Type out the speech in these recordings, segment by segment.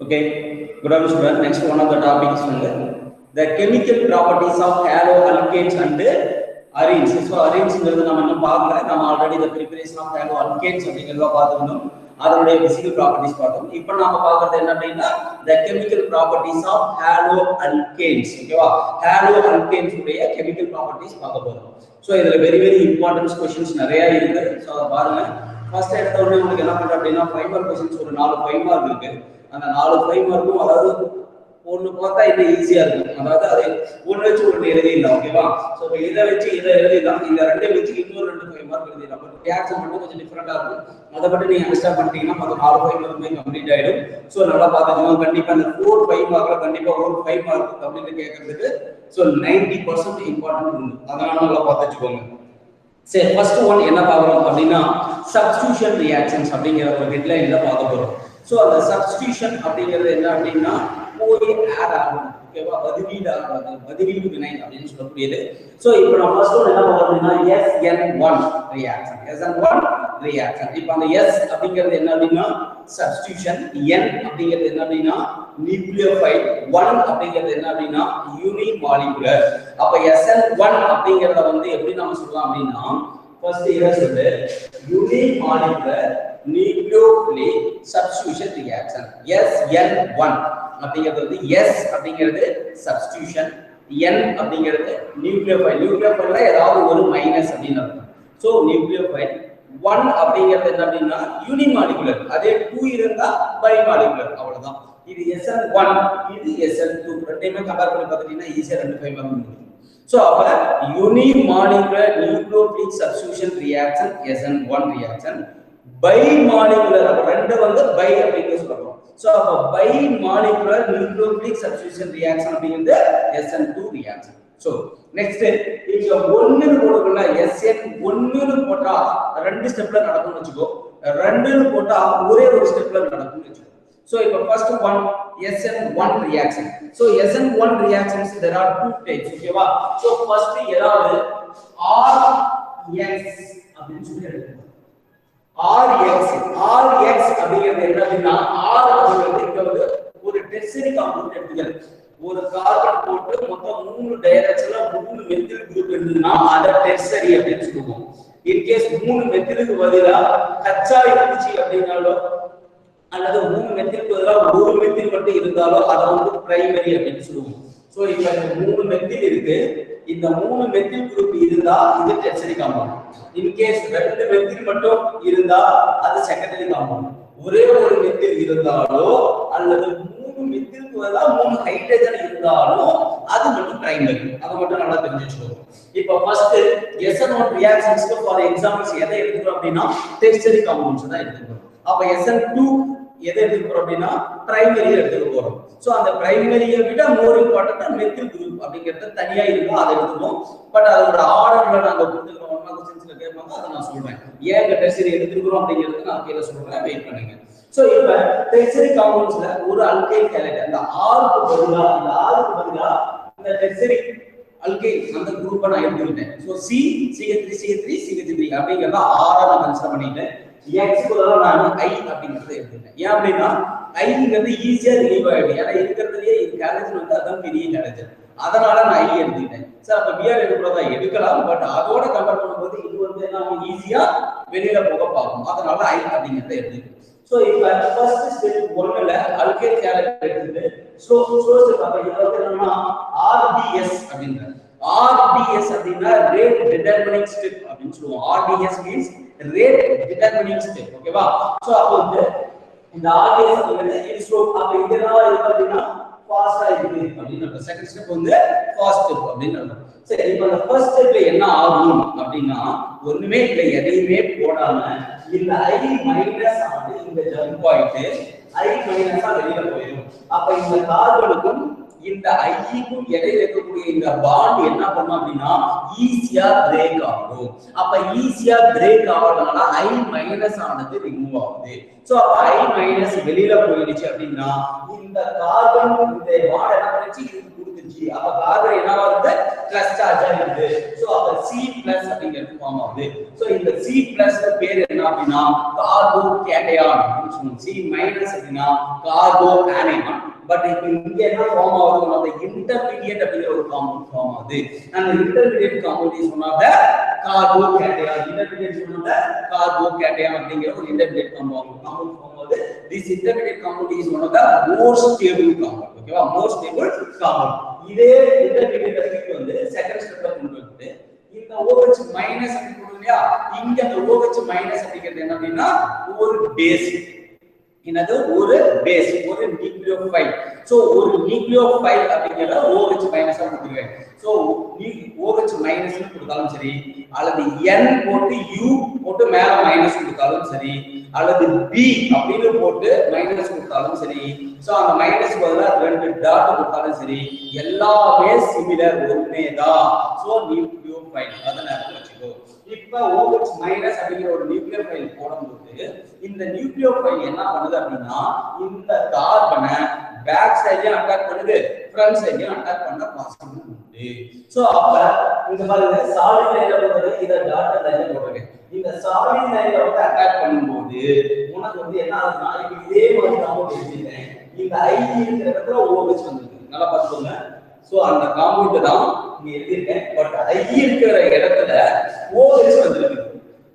Okay, good afternoon, student. Next one of the topics the chemical properties of haloalkanes and arenes. So arenes நம்ம இன்னும் பார்க்கல. நம்ம already the preparation of haloalkanes அப்படிங்கறத பார்த்துட்டோம். அதனுடைய physical properties பார்த்தோம். இப்போ நாம பார்க்கிறது என்ன அப்படின்னா the chemical properties of haloalkanes. ஓகேவா? haloalkanes உடைய chemical properties பார்க்க போறோம். So இதுல very important questions நிறைய இருக்கு. So அத பாருங்க. ஃபர்ஸ்ட் எடுத்த உடனே உங்களுக்கு என்ன பண்ற அப்படின்னா 5 மார்க் क्वेश्चंस ஒரு 4 5 மார்க் இருக்கு. அந்த 4 5 மார்க்கும் அதாவது ஒன்னு பார்த்தா இது ஈஸியா இருக்கும். அதாவது அது ஒன்னு வச்சு ஒன்னு எழுதிடலாம். ஓகேவா? சோ இத வச்சு இத எழுதிடலாம். இந்த ரெண்டே வச்சு இன்னொரு 2 5 மார்க் எழுதிடலாம். பட் ரியாக்ஷன் மட்டும் கொஞ்சம் டிஃபரெண்டா இருக்கும். அத பத்தி நீங்க அண்டர்ஸ்டாண்ட் பண்ணிட்டீங்கன்னா மொத்தம் 4 5 மார்க்குமே கம்ப்ளீட் ஆயிடும். சோ நல்லா பாத்துக்கோங்க. கண்டிப்பா இந்த 4 5 மார்க்ல கண்டிப்பா ஒரு 5 மார்க் கம்ப்ளீட் கேக்குறதுக்கு சோ 90% இம்பார்ட்டன்ட் உண்டு. அதனால நல்லா பாத்துச்சுக்கோங்க. சரி, ஃபர்ஸ்ட் ஒன் என்ன பார்க்கறோம் அப்படினா சப்ஸ்டிடியூஷன் ரியாக்ஷன்ஸ் அப்படிங்கற ஒரு ஹெட்லைன்ல பார்க்க போறோம். சோ அந்த சப்ஸ்டிடியூஷன் அப்படிங்கிறது என்ன அப்படினா போய் ஆட் ஆகும். ஓகேவா? பதிலீடு வினை அப்படினு சொல்லக்கூடியது. சோ இப்போ நம்ம ஃபர்ஸ்ட் ஒன் என்ன பார்க்கறோம்னா SN1 ரியாக்ஷன். SN1 reaction. இப்போ அந்த S அப்படிங்கிறது என்ன அப்படினா சப்ஸ்டிடியூஷன், N அப்படிங்கிறது என்ன அப்படினா நியூக்ளியோஃபைல், 1 அப்படிங்கிறது என்ன அப்படினா யூனிமாலிகுலர். அப்ப SN1 அப்படிங்கறத வந்து எப்படி நாம சொல்லலாம் அப்படினா ஃபர்ஸ்ட் இத சொல்லு unimolecular nucleophilic substitution reaction. SN1 அப்படிங்கிறது வந்து S அப்படிங்கிறது சப்ஸ்டிடியூஷன், N அப்படிங்கிறது நியூக்ளியோஃபைல். நியூக்ளியோஃபைல்ல ஏதாவது ஒரு மைனஸ் அப்படினு அர்த்தம். சோ நியூக்ளியோஃபைல் 1 அப்படிங்கிறது என்ன அப்படினா யூனிமாலிகுலர். அதே 2 இருந்தா பைமாலிகுலர். அவ்வளவுதான். இது SN1, இது SN2. ரெண்டையுமே கம்பேர் பண்ணி பார்த்துட்டீங்கன்னா ஈஸியா 2 5 மார்க் முடியும். சோ அப்ப unimolecular nucleophilic substitution reaction SN1 reaction, bimolecular அப்ப ரெண்டு வந்து பை அப்படினு சொல்றோம். சோ அப்ப பைமாலிகுலர் நியூக்ளியோஃபிலிக் சப்ஸ்டிடியூஷன் ரியாக்ஷன் அப்படிங்கிறது SN2 ரியாக்ஷன். சோ நெக்ஸ்ட் இங்க 1 னு போடுறோம்ல SN1 னு போட்டா ரெண்டு ஸ்டெப்ல நடக்கும்னு வெச்சுக்கோ. 2 னு போட்டா ஒரே ஒரு ஸ்டெப்ல நடக்கும்னு வெச்சுக்கோ. So இப்போ first one SN1 reaction. So SN1 reactions there are two types. ஓகேவா? So first ஏதாவது RX அப்படினு சொல்லி எடுத்துக்கோ. RX அப்படிங்கிறது என்ன அப்படினா R அப்படிங்கிறது இங்க வந்து ஒரு டெர்ஷரி காம்பவுண்ட் எடுத்துக்கலாம். ஒரு கார்பன் போட்டு மொத்தம் 3 டைரக்ஷன்ல 3 மெத்தில் குரூப் இருந்ததுன்னா அத டெர்ஷரி அப்படினு சொல்லுவோம். in case 3 மெத்திலுக்கு பதிலா கச்சா இருந்துச்சு அப்படினாலோ அல்லது 3 மெத்தில் பதிலா ஒரு மெத்தில் மட்டும் இருந்தாலோ அத வந்து பிரைமரி அப்படினு சொல்லுவோம். சோ இப்போ இந்த 3 மெத்தில் இருக்கு. இந்த 3 மெத்தில் குரூப் இருந்தா இது tertiary compound. in case 2 methyl மட்டும் இருந்தா அது செகண்டரி காம்பவுண்ட். ஒரே ஒரு மெத்தில் இருந்தாலோ அல்லது 3 மெத்திலுக்கு பதிலா 3 ஹைட்ரஜன் இருந்தாலோ அது மட்டும் பிரைமரி. அத மட்டும் நல்லா தெரிஞ்சு வச்சுக்கோங்க. இப்போ ஃபர்ஸ்ட் SN1 ரியாக்ஷன்ஸ்க்கு ஃபார் எக்ஸாம்பிள்ஸ் எதை எடுத்துக்கிறோம் அப்படினா டெர்ஷரி காம்பவுண்ட்ஸ் தான் எடுத்துக்கிறோம். அப்ப SN2 எதை எடுத்துக்கிறோம் அப்படினா பிரைமரி எடுத்துக்க போறோம். சோ அந்த பிரைமரியை விட மோர் இம்பார்ட்டன்ட் மெத்தில் குரூப் அப்படிங்கறது தனியா இருந்தா அதை எடுத்துப்போம். பட் அதோட ஆர்டர்ல நாங்க கொடுத்துக்கிறோம். ஒன் மார்க் क्वेश्चंसல கேட்பாங்க, அத நான் சொல்றேன். ஏன் டெர்ஷரி எடுத்துக்கிறோம் அப்படிங்கறது நான் கீழ சொல்றேன், வெயிட் பண்ணுங்க. சோ இப்போ டெர்ஷரி காம்பவுண்ட்ஸ்ல ஒரு அல்கைல் ஹைலைட் அந்த R க்கு பதிலா இந்த டெர்ஷரி அல்கைல் அந்த குரூப்பை நான் எடுத்துக்கிட்டேன். சோ CH3 அப்படிங்கறத R ஆ நான் கன்சிடர் பண்ணிட்டேன். X பதிலா நான் I அப்படிங்கறத எடுத்துக்கிட்டேன். ஏன் அப்படினா Iங்கிறது ஈஸியா ரிலீவ் ஆயிடும். ஏன்னா இருக்கிறதுலயே இந்த ஹைட்ரஜன் வந்து அதான் பெரிய ஹைட்ரஜன். அதனால நான் I எடுத்துக்கிட்டேன். சார் அப்ப Br எடுக்கிறதா எடுக்கலாம். பட் அதோட கம்பேர் பண்ணும்போது இது வந்து என்ன ஈஸியா வெளியில போக பார்க்கும். அதனால I அப்படிங்கறத எடுத்துக்கிட்டேன். சோ இப்போ ஃபர்ஸ்ட் ஸ்டெப் 1ல அல்கைல் ஹைலைட் எடுத்துட்டு சோர்ஸ் அப்ப இது வந்து என்னன்னா RDS அப்படின்றாங்க. RDS அப்படினா ரேட் டிட்டர்மினிங் ஸ்டெப் அப்படினு சொல்லுவோம். RDS means rate determining step. ஓகேவா? சோ அப்ப வந்து இந்த RDS அப்படிங்கிறது இது ஸ்லோப். அப்ப இது என்னவா இருக்கு அப்படினா ஃபாஸ்டா இருக்கு அப்படினா செகண்ட் ஸ்டெப் வந்து ஃபாஸ்ட் ஸ்டெப் அப்படினு அர்த்தம். சரி, இப்போ அந்த ஃபர்ஸ்ட் ஸ்டெப்ல என்ன ஆகும் அப்படினா ஒண்ணுமே இல்ல, எதையுமே போடாம இந்த I மைனஸ் ஆனது இந்த ஜம்ப் ஆயிட்டு I மைனஸா வெளியில போயிடும். அப்ப இந்த கார்பனுக்கும் இந்த ஐக்கும் இடையில இருக்கக்கூடிய இந்த பாண்ட் என்ன பண்ணும் அப்படின்னா ஈஸியா பிரேக் ஆகும். அப்ப ஈஸியா பிரேக் ஆகிறதுனால I மைனஸ் ஆனது ரிமூவ் ஆகுது. சோ அப்ப I மைனஸ் வெளியில போயிடுச்சு அப்படின்னா இந்த கார்பன் இந்த பாண்ட் என்ன பண்ணுச்சு இதுக்கு கொடுத்துச்சு. அப்ப கார்பன் என்ன ஆகுது பிளஸ் சார்ஜ் ஆகுது. சோ அப்ப C+ அப்படிங்கிறது ஃபார்ம் ஆகுது. சோ இந்த C+ பேர் என்ன என்ன அப்படின்னா கார்போகேட்டையான் அப்படின்னு சொல்லுவோம். C மைனஸ் அப்படின்னா கார்போஆனியான். பட் இப்போ இங்க என்ன ஃபார்ம் ஆகுது, அந்த இன்டர்மீடியேட் அப்படிங்கிற ஒரு காம்பவுண்ட் ஃபார்ம் ஆகுது. அந்த intermediate compound is one of the கார்போகேட்டையான். இன்டர்மீடியேட் ஒன் ஆஃப் த கார்போகேட்டையான் அப்படிங்கிற ஒரு இன்டர்மீடியேட் காம்பவுண்ட் ஃபார்ம் ஆகுது. This intermediate compound is one of the more stable compound. ஓகேவா, மோர் ஸ்டேபிள் காம்பவுண்ட். இதே இன்டர்மீடியேட் அப்படிங்கிறது வந்து செகண்ட் ஸ்டெப்ல கொண்டு வந்து இந்த OH மைனஸ் அப்படி போடுறோம் இல்லையா, இங்க அந்த OH மைனஸ் அப்படிங்கிறது என்ன அப்படின்னா ஒரு பேஸ். என்னது, ஒரு பேஸ், ஒரு நியூக்ளியோஃபைல். சோ ஒரு நியூக்ளியோஃபைல் அப்படிங்கறத OH மைனஸ் ஆ கொடுத்துருவேன். சோ OH மைனஸ் கொடுத்தாலும் சரி, அல்லது N போட்டு U போட்டு மேல மைனஸ் கொடுத்தாலும் சரி, அல்லது B அப்படின்னு போட்டு மைனஸ் கொடுத்தாலும் சரி, சோ அந்த மைனஸ் பதிலா ரெண்டு டாட் கொடுத்தாலும் சரி, எல்லாமே சிமிலர், ஒண்ணேதான். சோ நியூக்ளியோஃபைல் அத ஞாபகம் வச்சுக்கோ. இப்ப OH மைனஸ் அப்படிங்கிற ஒரு நியூக்ளியோஃபைல் போடும்போது இந்த நியூக்ளியோஃபைல் என்ன பண்ணுது அப்படின்னா இந்த கார்பனை பேக் சைடுலயும் அட்டாக் பண்ணுது, ஃப்ரண்ட் சைடுலயும் அட்டாக் பண்ண பாசிபிள் உண்டு. சோ அப்ப இந்த பாருங்க சாலிட் லைன்ல போடுறது, இத டாட்டட் லைன்ல போடுறது. இந்த சாலிட் லைன்ல வந்து அட்டாக் பண்ணும்போது உனக்கு வந்து என்ன ஆகுதுன்னா, இப்ப இதே மாதிரி காம்பவுண்ட் எடுத்துட்டேன், இந்த I இருக்கிற இடத்துல OH வந்துருக்கு. நல்லா பாத்துக்கோங்க. சோ அந்த காம்பவுண்ட் தான் இங்க எழுதிருக்கேன், பட் I இருக்கிற இடத்துல OH வந்துருக்கு.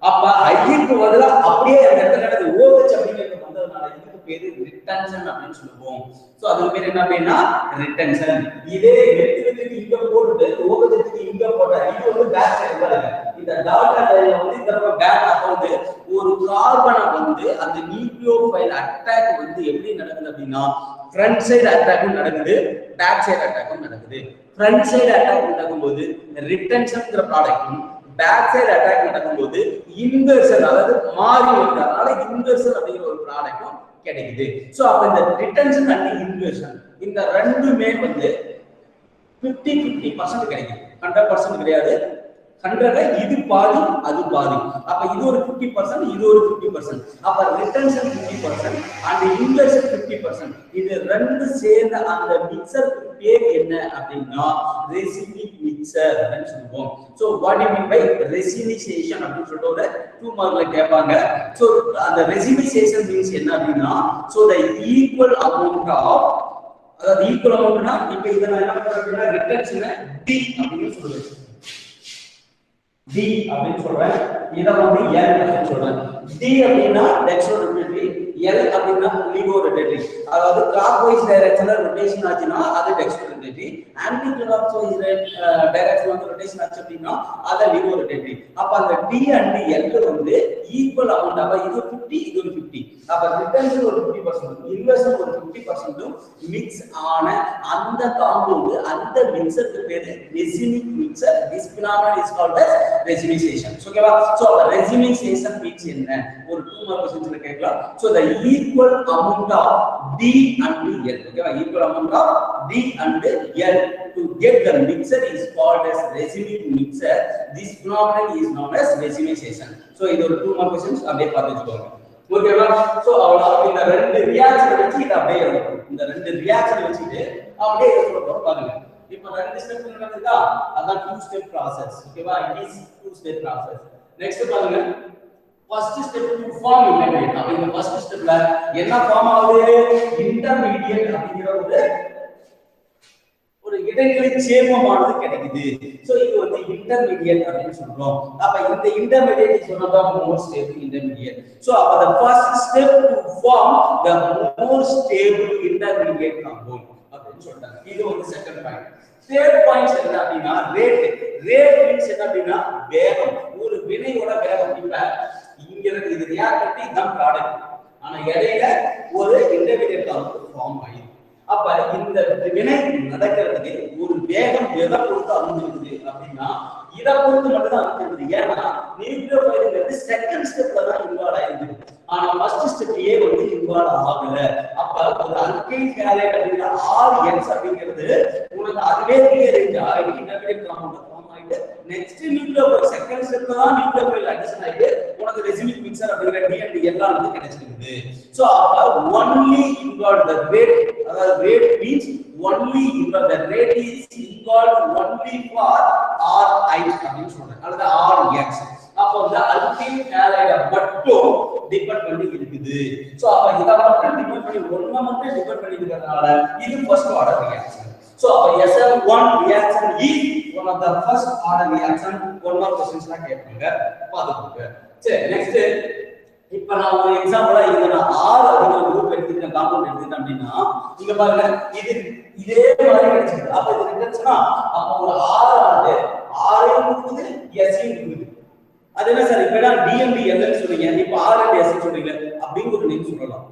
அப்ப I க்கு பதிலா அப்படியே அந்த இடத்துல நடக்குது OH அப்படிங்கிறது வந்ததனால இதுக்கு பேரு ரிட்டன்ஷன் அப்படின்னு சொல்லுவோம். சோ அதுக்கு பேர் என்ன அப்படின்னா ரிட்டன்ஷன். இதே மெத்திலுக்கு இங்க போட்டு OH க்கு இங்க போட்டா இது வந்து பேக் சைடு பாருங்க. இந்த டாட்டட் லைன்ல வந்து இந்த பக்கம் பேக் வந்து ஒரு கார்பனை வந்து அந்த நியூக்ளியோஃபைல் அட்டாக் வந்து எப்படி நடக்குது அப்படின்னா ஃப்ரண்ட் சைடு அட்டாக்கும் நடக்குது, பேக் சைடு அட்டாக்கும் நடக்குது. ஃப்ரண்ட் சைடு அட்டாக் நடக்கும்போது ரிட்டன்ஷன்ங்கிற ப்ராடக்ட்டும், பேக் சைடு அட்டாக் நடக்கும்போது இன்வெர்ஷன் அதாவது மாறி வருது, அதனால இன்வெர்ஷன் அப்படிங்கிற ஒரு ப்ராடக்ட்டும் கிடைக்குது. சோ அப்ப இந்த ரிட்டன்ஷன் அண்ட் இன்வெர்ஷன் இந்த ரெண்டுமே வந்து 50-50% கிடைக்குது, 100% கிடையாது. 100 இது பாதி அது பாதி. அப்ப இது ஒரு 50%, இது ஒரு 50%. அப்ப ரிட்டன்ஷன் 50% and இன்வெர்ஷன் 50%. இது ரெண்டு சேர்ந்த அந்த மிக்சருக்கு பேர் என்ன அப்படின்னா ரெசினிக் மிக்சர் அப்படின்னு சொல்லுவோம். So what you mean by resinization அப்படின்னு சொல்லிட்டு ஒரு 2 மார்க்ல கேட்பாங்க. சோ அந்த ரெசினிசேஷன் மீன்ஸ் என்ன அப்படின்னா so the equal amount of, அதாவது ஈக்குவல் அமௌண்ட்னா இப்போ இத நான் என்ன பண்றேன்னா ரிட்டன்ஷனை D அப்படின்னு சொல்லுவேன். D அப்படின்னு சொல்றேன், இத வந்து L அப்படின்னு சொல்றேன். D அப்படினா டெக்ஸ்ட்ரோரோட்டரி, L அப்படினா லிகோரோட்டரி. அதாவது கிளாக்வைஸ் டைரக்ஷன்ல ரொட்டேஷன் ஆச்சுனா அது டெக்ஸ்ட்ரோரோட்டரி, ஆன்டி கிளாக்வைஸ் டைரக்ஷன்ல வந்து ரொட்டேஷன் ஆச்சு அப்படினா அது லிகோரோட்டரி. அப்ப அந்த D and L வந்து ஈக்குவல் அமௌண்ட், அப்ப இது 50 இது 50. அப்ப ரிட்டன்ஷன் ஒரு 50%, இன்வெர்ஷன் ஒரு 50% மிக்ஸ் ஆன அந்த காம்பவுண்ட், அந்த மிக்சருக்கு பேரு resinic mixture. This phenomenon is called as resinization. ஓகேவா? சோ resinization means என்ன, ஒரு 2 மார்க் क्वेश्चன்ஸ்ல கேட்கலாம். So the equal amount of D and L. ஓகேவா? equal amount of D and L to get the mixture is called as resinic mixture. This phenomenon is known as resinization. So இது ஒரு 2 mark क्वेश्चன்ஸ் அப்படியே பார்த்து வச்சுக்கோங்க. ஓகேவா? So அவ்வளவு இந்த ரெண்டு ரியாக்ஷன் வச்சு இத அப்படியே எழுதணும். இந்த ரெண்டு ரியாக்ஷன் வச்சிட்டு அப்படியே எழுதணும் பாருங்க. இப்போ ரெண்டு ஸ்டெப் நடக்குதா, அதான் 2 ஸ்டெப் process. ஓகேவா? it is 2 step process. Next பாருங்க, first step to form intermediate. அப்ப இந்த ஃபர்ஸ்ட் ஸ்டெப்ல என்ன ஃபார்ம் ஆகுது, இன்டர்மீடியேட் அப்படிங்கிற ஒரு இடைநிலை சேர்மமானது கிடைக்குது. சோ இது வந்து இன்டர்மீடியேட் அப்படின்னு சொல்றோம். அப்ப இந்த இன்டர்மீடியேட் சொன்னதா மோர் ஸ்டேபிள் இன்டர்மீடியேட். சோ அப்ப the first step to form the more stable intermediate compound அப்படின்னு சொல்றாங்க. இது வந்து செகண்ட் பாயிண்ட். தேர்ட் பாயிண்ட் என்ன அப்படின்னா ரேட். ரேட் மீன்ஸ் என்ன அப்படின்னா வேகம், ஒரு வினையோட வேகம். இப்ப இங்க இருக்கு இது ரியாக்டன்ட், இதுதான் ப்ராடக்ட், ஆனா இடையில ஒரு இன்டர்மீடியேட் காம்பவுண்ட் ஃபார்ம் ஆயிருக்கு. அப்ப இந்த வினை நடக்கிறதுக்கு ஒரு வேகம் எதை பொறுத்து அமைஞ்சிருக்குது அப்படின்னா இதை பொறுத்து மட்டும் தான் அமைஞ்சிருக்குது. ஏன்னா நியூக்ளியோஃபைல்ங்கிறது செகண்ட் ஸ்டெப்ல தான் இன்வால்வ் ஆயிருக்கு, ஆனா ஃபர்ஸ்ட் ஸ்டெப்லயே வந்து இன்வால்வ் ஆகல. அப்ப ஒரு அல்கைல் ஹேலைட் அப்படிங்கிற RX அப்படிங்கிறது உனக்கு அதுவே ரீஅரேஞ்ச் ஆகி இன்டர்மீடியேட் காம்பவுண்ட் ஃபார்ம் ஆயிட்டு நெக்ஸ்ட் நியூக்ளியோஃபைல் செகண்ட் ஸ்டெப்ல தான் நியூக்ளியோஃபைல் அடிஷன் ஆயிட்டு உனக்கு ரெசினிக் மிக்சர் அப்படிங்கிற D and L வந்து கிடைச்சிருக்கு. சோ அப்ப only involved the rate, அதாவது rate means only involved, the rate is involved only for RI அப்படின்னு சொல்றாங்க, அல்லது RX. அப்ப வந்து அல்கைல் ஹேலைட மட்டும் டிபெண்ட் பண்ணி இருக்குது. சோ அப்ப இத மட்டும் டிபெண்ட் பண்ணி ஒண்ண மட்டும் டிபெண்ட் பண்ணி இருக்கிறதுனால இது first order reaction. So SN1 reaction is one of the first order reaction. One more questions la கேட்பாங்க பாத்துக்கோங்க. சரி நெக்ஸ்ட் இப்ப நான் ஒரு எக்ஸாம்பிளா இத நான் R அப்படிங்கற குரூப் எடுத்துட்டேன் காம்பவுண்ட் எடுத்துட்டேன் அப்படினா இங்க பாருங்க இது இதே மாதிரி கிடைச்சிருக்கு. அப்ப இது ரிட்டன்ஸ்னா அப்ப ஒரு R ஆனது R ஐயும் கொடுக்குது S ஐயும் கொடுக்குது. அது என்ன சார் இப்ப நான் DMD என்னன்னு சொல்றீங்க இப்ப R and S சொல்றீங்க அப்படிங்க ஒரு நேம் சொல்லலாம்.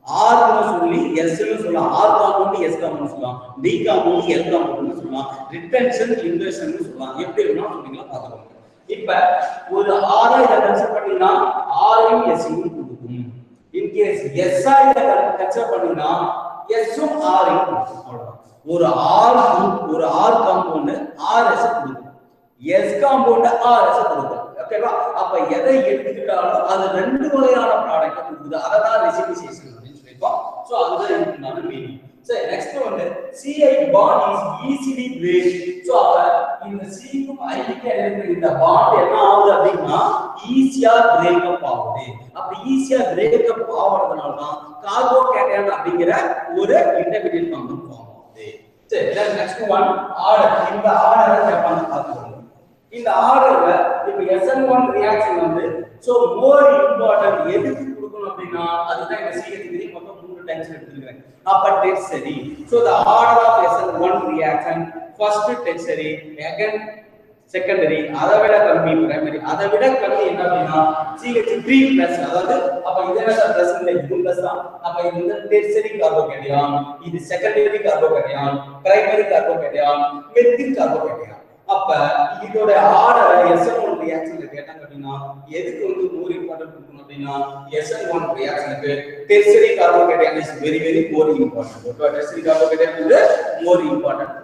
R னு சொல்லி S னு சொல்லலாம். R காம்பவுண்ட் S காம்பவுண்ட் சொல்லலாம். D காம்பவுண்ட் L காம்பவுண்ட் சொல்லலாம். ரிட்டன்ஷன் இன்வர்ஷன் னு சொல்லலாம். எப்படி வேணா சொல்றீங்களா பாத்துக்கோங்க. இப்ப ஒரு R ஐ கன்சிடர் பண்ணீனா R ஐயும் S ஐயும் கொடுக்கும். இன் கேஸ் S ஐ கன்சிடர் பண்ணீனா S உம் R ஐயும் கொடுக்கும். அவ்வளவுதான். ஒரு R காம்பவுண்ட் RS கொடுக்கும். S காம்பவுண்ட் RS கொடுக்கும். ஓகேவா? அப்ப எதை எடுத்துக்கிட்டாலும் அது ரெண்டு வகையான ப்ராடக்ட் கொடுக்குது. அததான் ரெசிபிசியேஷன் அப்படினு சொல்லிப்போம். சோ அதுதான் இதுக்கான மீனிங். சரி நெக்ஸ்ட் வந்து CI bond is easily break. So அப்ப இந்த C க்கும் I க்கு இடையில இந்த பாண்ட் என்ன ஆகுது அப்படினா ஈஸியா பிரேக் அப் ஆகுது. அப்ப ஈஸியா பிரேக் அப் ஆவறதுனால தான் கார்போகேட்டையான் அப்படிங்கற ஒரு இன்டர்மீடியேட் காம்பவுண்ட் ஃபார்ம் ஆகுது. சரி நெக்ஸ்ட் ஒன் ஆர்டர். இந்த ஆர்டரை கேட்பாங்க பாத்துக்கோங்க. இந்த ஆர்டர்ல இப்ப SN1 ரியாக்ஷன் வந்து சோ மோர் இம்பார்ட்டன்ட் எதுக்கு கொடுக்கணும் அப்படினா அதுதான் இந்த CH3 மொத்தம் 3 டைம்ஸ் எடுத்துக்கிறேன். அப்ப tertiary. So the order of SN1 reaction first tertiary again secondary அதை விட கம்மி பிரைமரி அதை விட கம்மி என்ன அப்படினா CH3+ அதாவது அப்ப இது என்ன சார் பிளஸ் இல்ல இது பிளஸ் தான். அப்ப இது இந்த டெர்சரி கார்போகேட்டையான் இது செகண்டரி கார்போகேட்டையான் பிரைமரி கார்போகேட்டையான் மெத்தில் கார்போகேட்டையான். அப்ப இதோட ஆர்டர் SN1 ரியாக்ஷன்ல கேட்டாங்க அப்படினா எதுக்கு வந்து மோர் இம்பார்ட்டன்ட் கொடுக்கணும் அப்படினா SN1 ரியாக்ஷனுக்கு tertiary carbocation is very very more important. Okay tertiary carbocation வந்து மோர் இம்பார்ட்டன்ட்.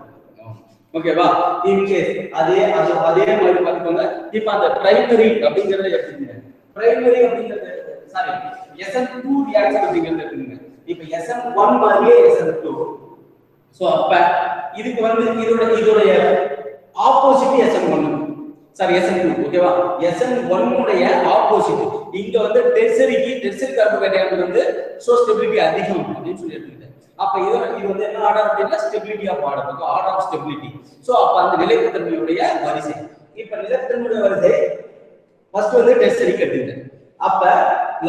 ஓகேவா? இன் கேஸ் அதே மாதிரி பாத்துக்கோங்க. இப்போ அந்த பிரைமரி அப்படிங்கறத எடுத்துக்கங்க. பிரைமரி அப்படிங்கிறது சாரி SN2 ரியாக்ஷன் அப்படிங்கறத எடுத்துக்கங்க. இப்போ SN1 மாதிரியே SN2. சோ அப்ப இதுக்கு வந்து இதோட ஆப்போசிட் SN1 சாரி SN2. ஓகேவா? SN1 உடைய ஆப்போசிட் இங்க வந்து டெர்சரி கார்போகேட்டையான் வந்து சோ ஸ்டெபிலிட்டி அதிகம் அப்படினு சொல்லி எடுத்துக்கிட்டேன். அப்ப இது வந்து என்ன ஆர்டர் அப்படினா stability of order. Order of stability. So அப்ப அந்த நிலைத்தன்மையுடைய வரிசை. இப்ப நிலைத்தன்மையுடைய வரிசை ஃபர்ஸ்ட் வந்து டெர்சரிக்கு எடுத்துக்கிட்டேன். அப்ப